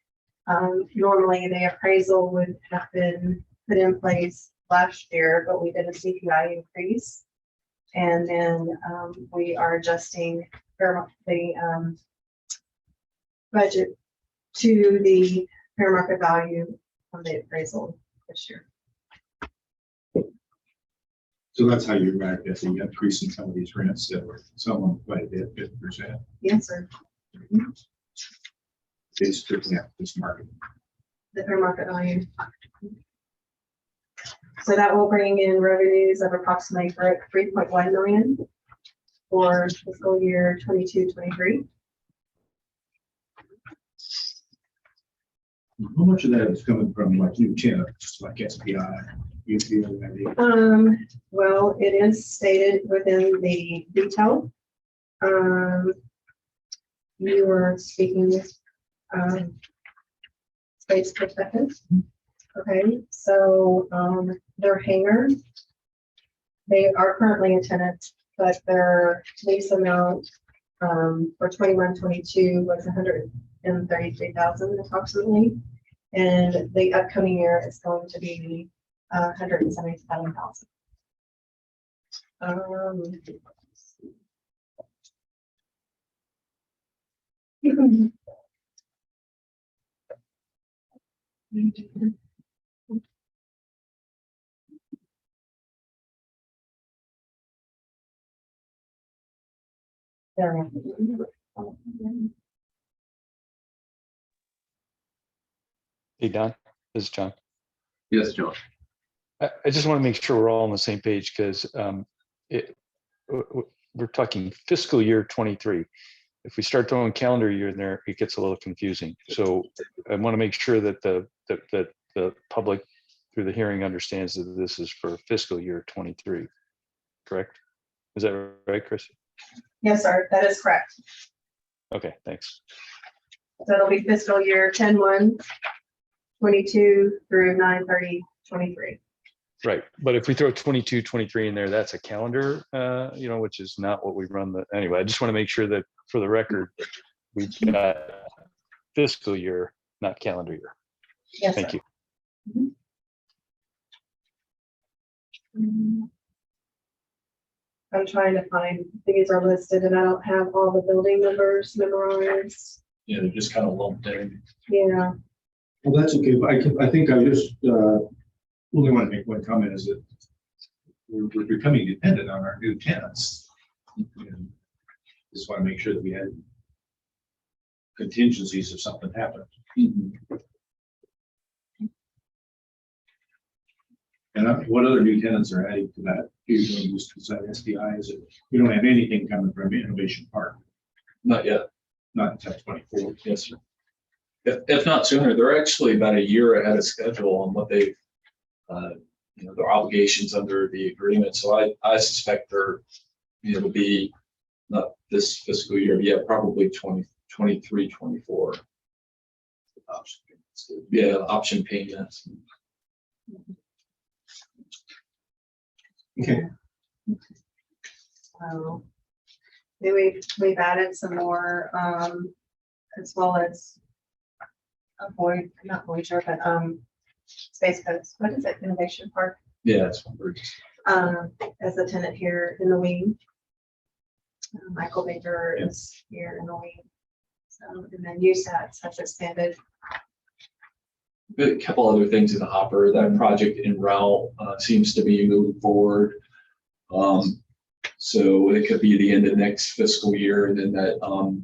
Normally the appraisal would have been put in place last year, but we did a CPI increase. And then we are adjusting the budget to the fair market value of the appraisal this year. So that's how you arrived at the increase in some of these rents that were some quite a bit, 50%. Yes, sir. Basically, yeah, this market. The fair market value. So that will bring in revenues of approximately 3.1 million for fiscal year 22-23. How much of that is coming from like new just like SPI? You feel that? Well, it is stated within the detail. You were speaking with space perspective. Okay, so their hangar, they are currently a tenant, but their lease amount for 21-22 was 133,000 approximately, and the upcoming year is going to be 177,000. Hey, Don, this is John. Yes, John. I just want to make sure we're all on the same page because we're talking fiscal year 23. If we start throwing calendar year in there, it gets a little confusing. So I want to make sure that the public through the hearing understands that this is for fiscal year 23. Correct? Is that right, Chris? Yes, sir, that is correct. Okay, thanks. So it'll be fiscal year 10/1, 22 through 9/30/23. Right, but if we throw 22, 23 in there, that's a calendar, which is not what we run anyway, I just want to make sure that for the record, we've got fiscal year, not calendar year. Yes, Thank sir. you. I'm trying to find, these are listed and I don't have all the building numbers memorized. Yeah, they're just kind of lumped in. Yeah, Well, that's okay. I think I just, only want to make one comment is that we're becoming dependent on our new tenants. And just want to make sure that we had contingencies if something happened. And what other new tenants are adding to that? Beside SDI, is it, we don't have anything coming from Innovation Park, Not yet. not until 24. Yes, sir. If not sooner, they're actually about a year ahead of schedule on what they've, their obligations under the agreement. So I suspect they're, it'll be not this fiscal year, but yeah, probably 2023, 24. Yeah, option payments. Okay. so we've added some more, as well as not Voyager, but Space Coast. What is it? Innovation Park, Yeah, that's one we're just. as a tenant here in the wing. Michael Baker is here in the wing. So, and then USATs has expanded. A couple other things in the hopper. That project in route seems to be moving forward. So it could be the end of next fiscal year, and then that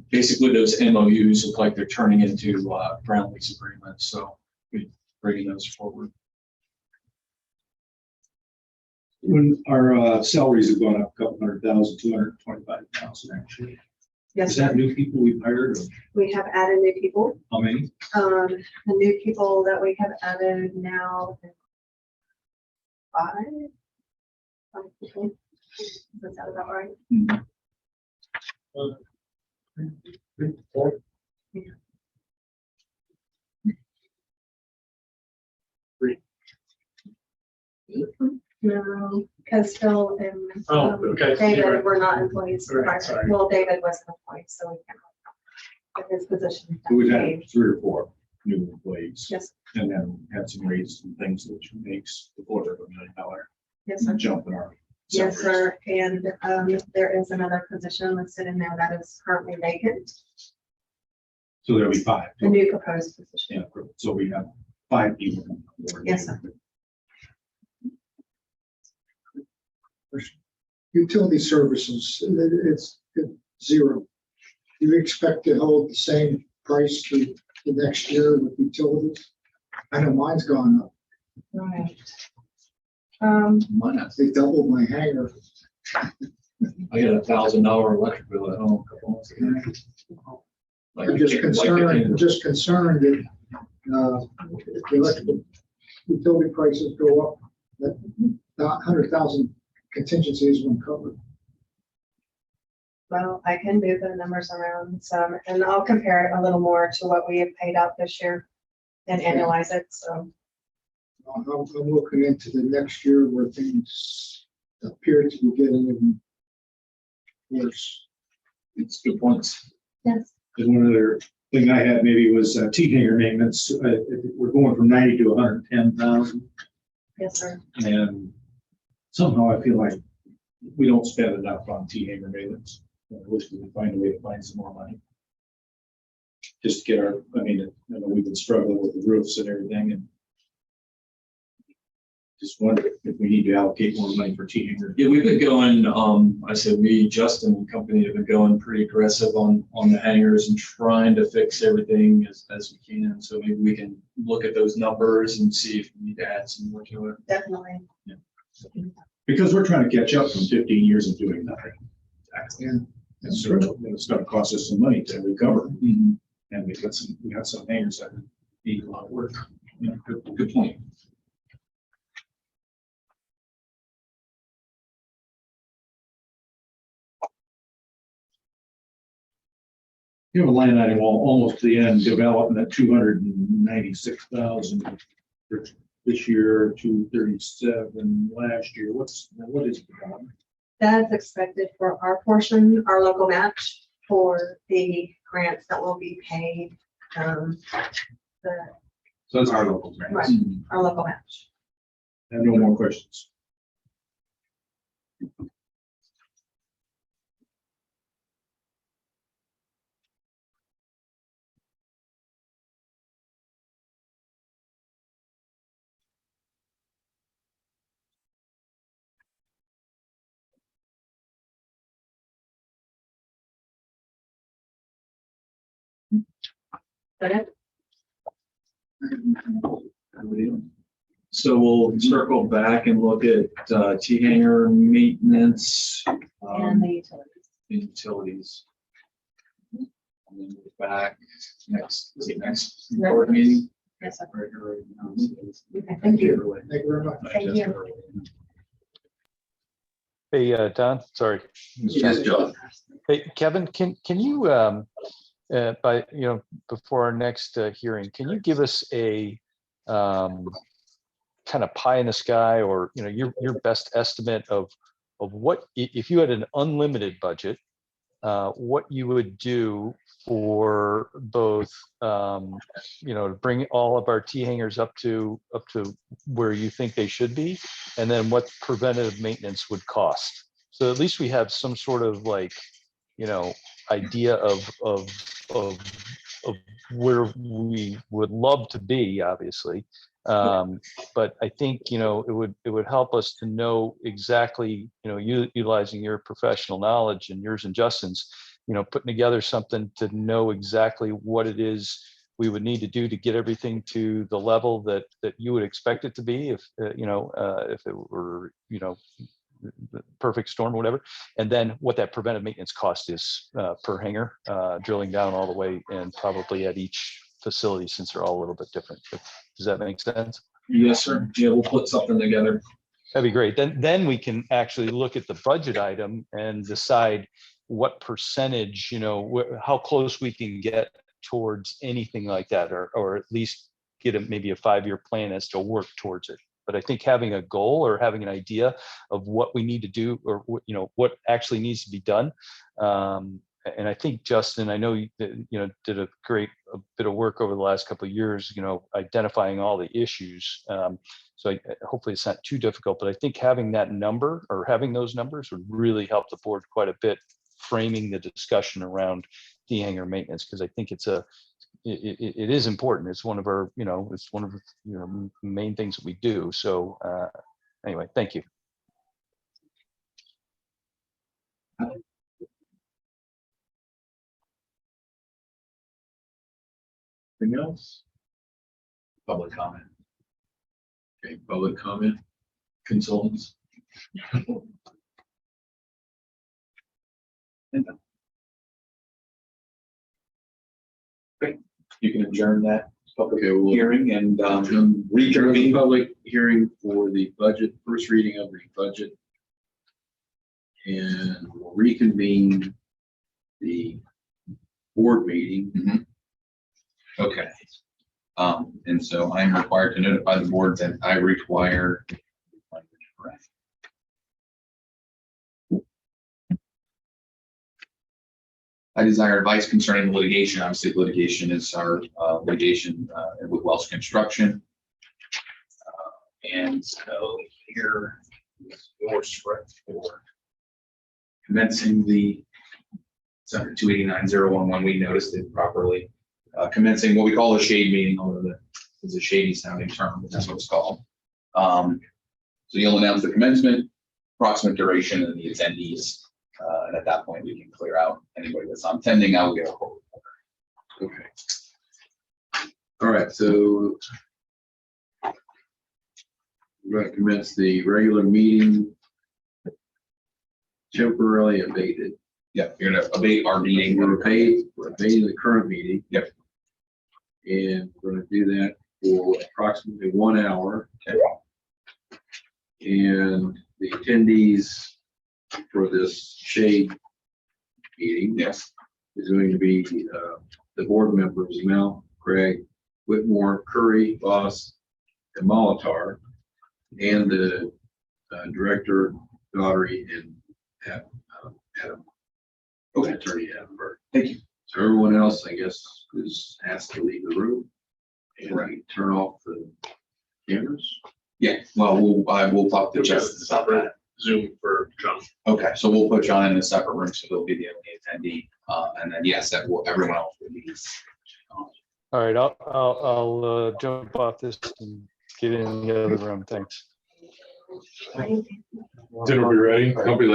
basically those MOUs look like they're turning into ground lease agreements. So we're bringing those forward. When our salaries have gone up a couple $100,000, 225,000 actually. Yes, Is that sir. new people we've hired? Or We have added new people. how many? The new people that we have added now. Five people. Is that about right? No, because Phil and Oh, okay. David were not employees. Right, prior. sorry. Well, David was an employee, so we can't. But his position. So we've had changed. 3 or 4 new employees. Yes, And then had some raises and things which makes the quarter of $1 million yes, sir. jump in our Yes, salaries. sir. And there is another position listed in there that is currently vacant, So there'll be 5. the new proposed position. Yeah, so we have 5 people. on board. Yes, sir. Utility services, it's zero. Do you expect to hold the same price for the next year with utilities? I know mine's gone up. Right. They doubled my hangar. I got $1,000 electric bill at home a couple months ago. I'm just concerned that if the electrical utility prices go up, that 100,000 contingency is going to cover. Well, I can move the numbers around some, and I'll compare it a little more to what we have paid out this year and annualize it, so. I'm looking into the next year where things appear to be getting even worse. It's good points. Yes. And one other thing I had maybe was T-hanger maintenance. We're going from 90 to 110,000. Yes, sir. And somehow I feel like we don't spend enough on T-hanger maintenance. I wish we could find a way to find some more money. Just to get our, we've been struggling with the roofs and everything, and Just wonder if we need to allocate more money for T-hanger. Yeah, we've been going, I said we, Justin and company have been going pretty aggressive on the hangars and trying to fix everything as we can. So maybe we can look at those numbers and see if we need to add some more to it. Definitely. Because we're trying to catch up from 15 years of doing nothing. And And so it's gonna cost us some money to recover. And we got some hangers that need a lot of work. Yeah, good point. You have a line item almost to the end, development at 296,000 this year, 237 last year. What is development? That's expected for our portion, our local match for the grants that will be paid. The, So it's our local grants. right, our local match. I have no more questions. But it, So we'll circle back and look at T-hanger maintenance. and the utilities. Utilities. And then we're back next board meeting. Yes, sir. Right. Okay, thank you. thank you very much. Thank you. Hey, Don, sorry. Yes, John. Hey, Kevin, can you, before our next hearing, can you give us a kind of pie in the sky, or, your best estimate of what, if you had an unlimited budget, what you would do for both, to bring all of our T-hangers up to where you think they should be, and then what preventative maintenance would cost. So at least we have some sort of idea of where we would love to be, obviously. But I think, it would help us to know exactly, utilizing your professional knowledge and yours and Justin's, putting together something to know exactly what it is we would need to do to get everything to the level that you would expect it to be, if it were, the perfect storm or whatever, and then what that preventive maintenance cost is per hanger, drilling down all the way, and probably at each facility, since they're all a little bit different. Does that make sense? Yes, sir. Yeah, we'll put something together. That'd be great. Then we can actually look at the budget item and decide what percentage, how close we can get towards anything like that, or at least get maybe a 5-year plan as to work towards it. But I think having a goal or having an idea of what we need to do, or what actually needs to be done. And I think, Justin, I know you did a bit of work over the last couple of years, identifying all the issues. So hopefully it's not too difficult, but I think having that number, or having those numbers, would really help the board quite a bit, framing the discussion around T-hanger maintenance, because I think it is important. It's one of our, it's one of the main things that we do. So anyway, thank you. Anything else? Public comment. Okay, public comment, consultants. You can adjourn that public Okay, we'll hearing and adjourn the reconvene. public hearing for the budget, first reading of the budget. And we'll reconvene the board meeting. Okay. And so I'm required to notify the board that I require. I desire advice concerning litigation. Obviously, litigation is our litigation with Wells Construction. And so here is your script for commencing the, it's under 289-011. We noticed it properly. Commencing what we call a shade meeting, although that is a shady sounding term, but that's what it's called. So you'll announce the commencement, approximate duration, and the attendees. And at that point, we can clear out anybody that's not attending. I will get a quote. Okay. All right, so we're going to commence the regular meeting. Temporarily abated. Yeah, you're gonna abate our meeting. We're abating the current meeting. Yep. And we're going to do that for approximately 1 hour. Okay. And the attendees for this shade meeting. Yes. Is going to be the board members, Mel, Craig, Whitmore, Curry, Voss, and Molitor, and the director, Daughtery, and Adam. Okay. Attorney Adam Burke. Thank you. So everyone else, I guess, is asked to leave the room and Right. turn off the cameras. Yeah, well, we'll talk to Justice about that. Zoom for John. Okay, so we'll put John in a separate room, so they'll be the only attendee, and then yes, that will, everyone else will be. All right, I'll jump off this and get in the other room. Thanks. Dinner will be ready. Don't be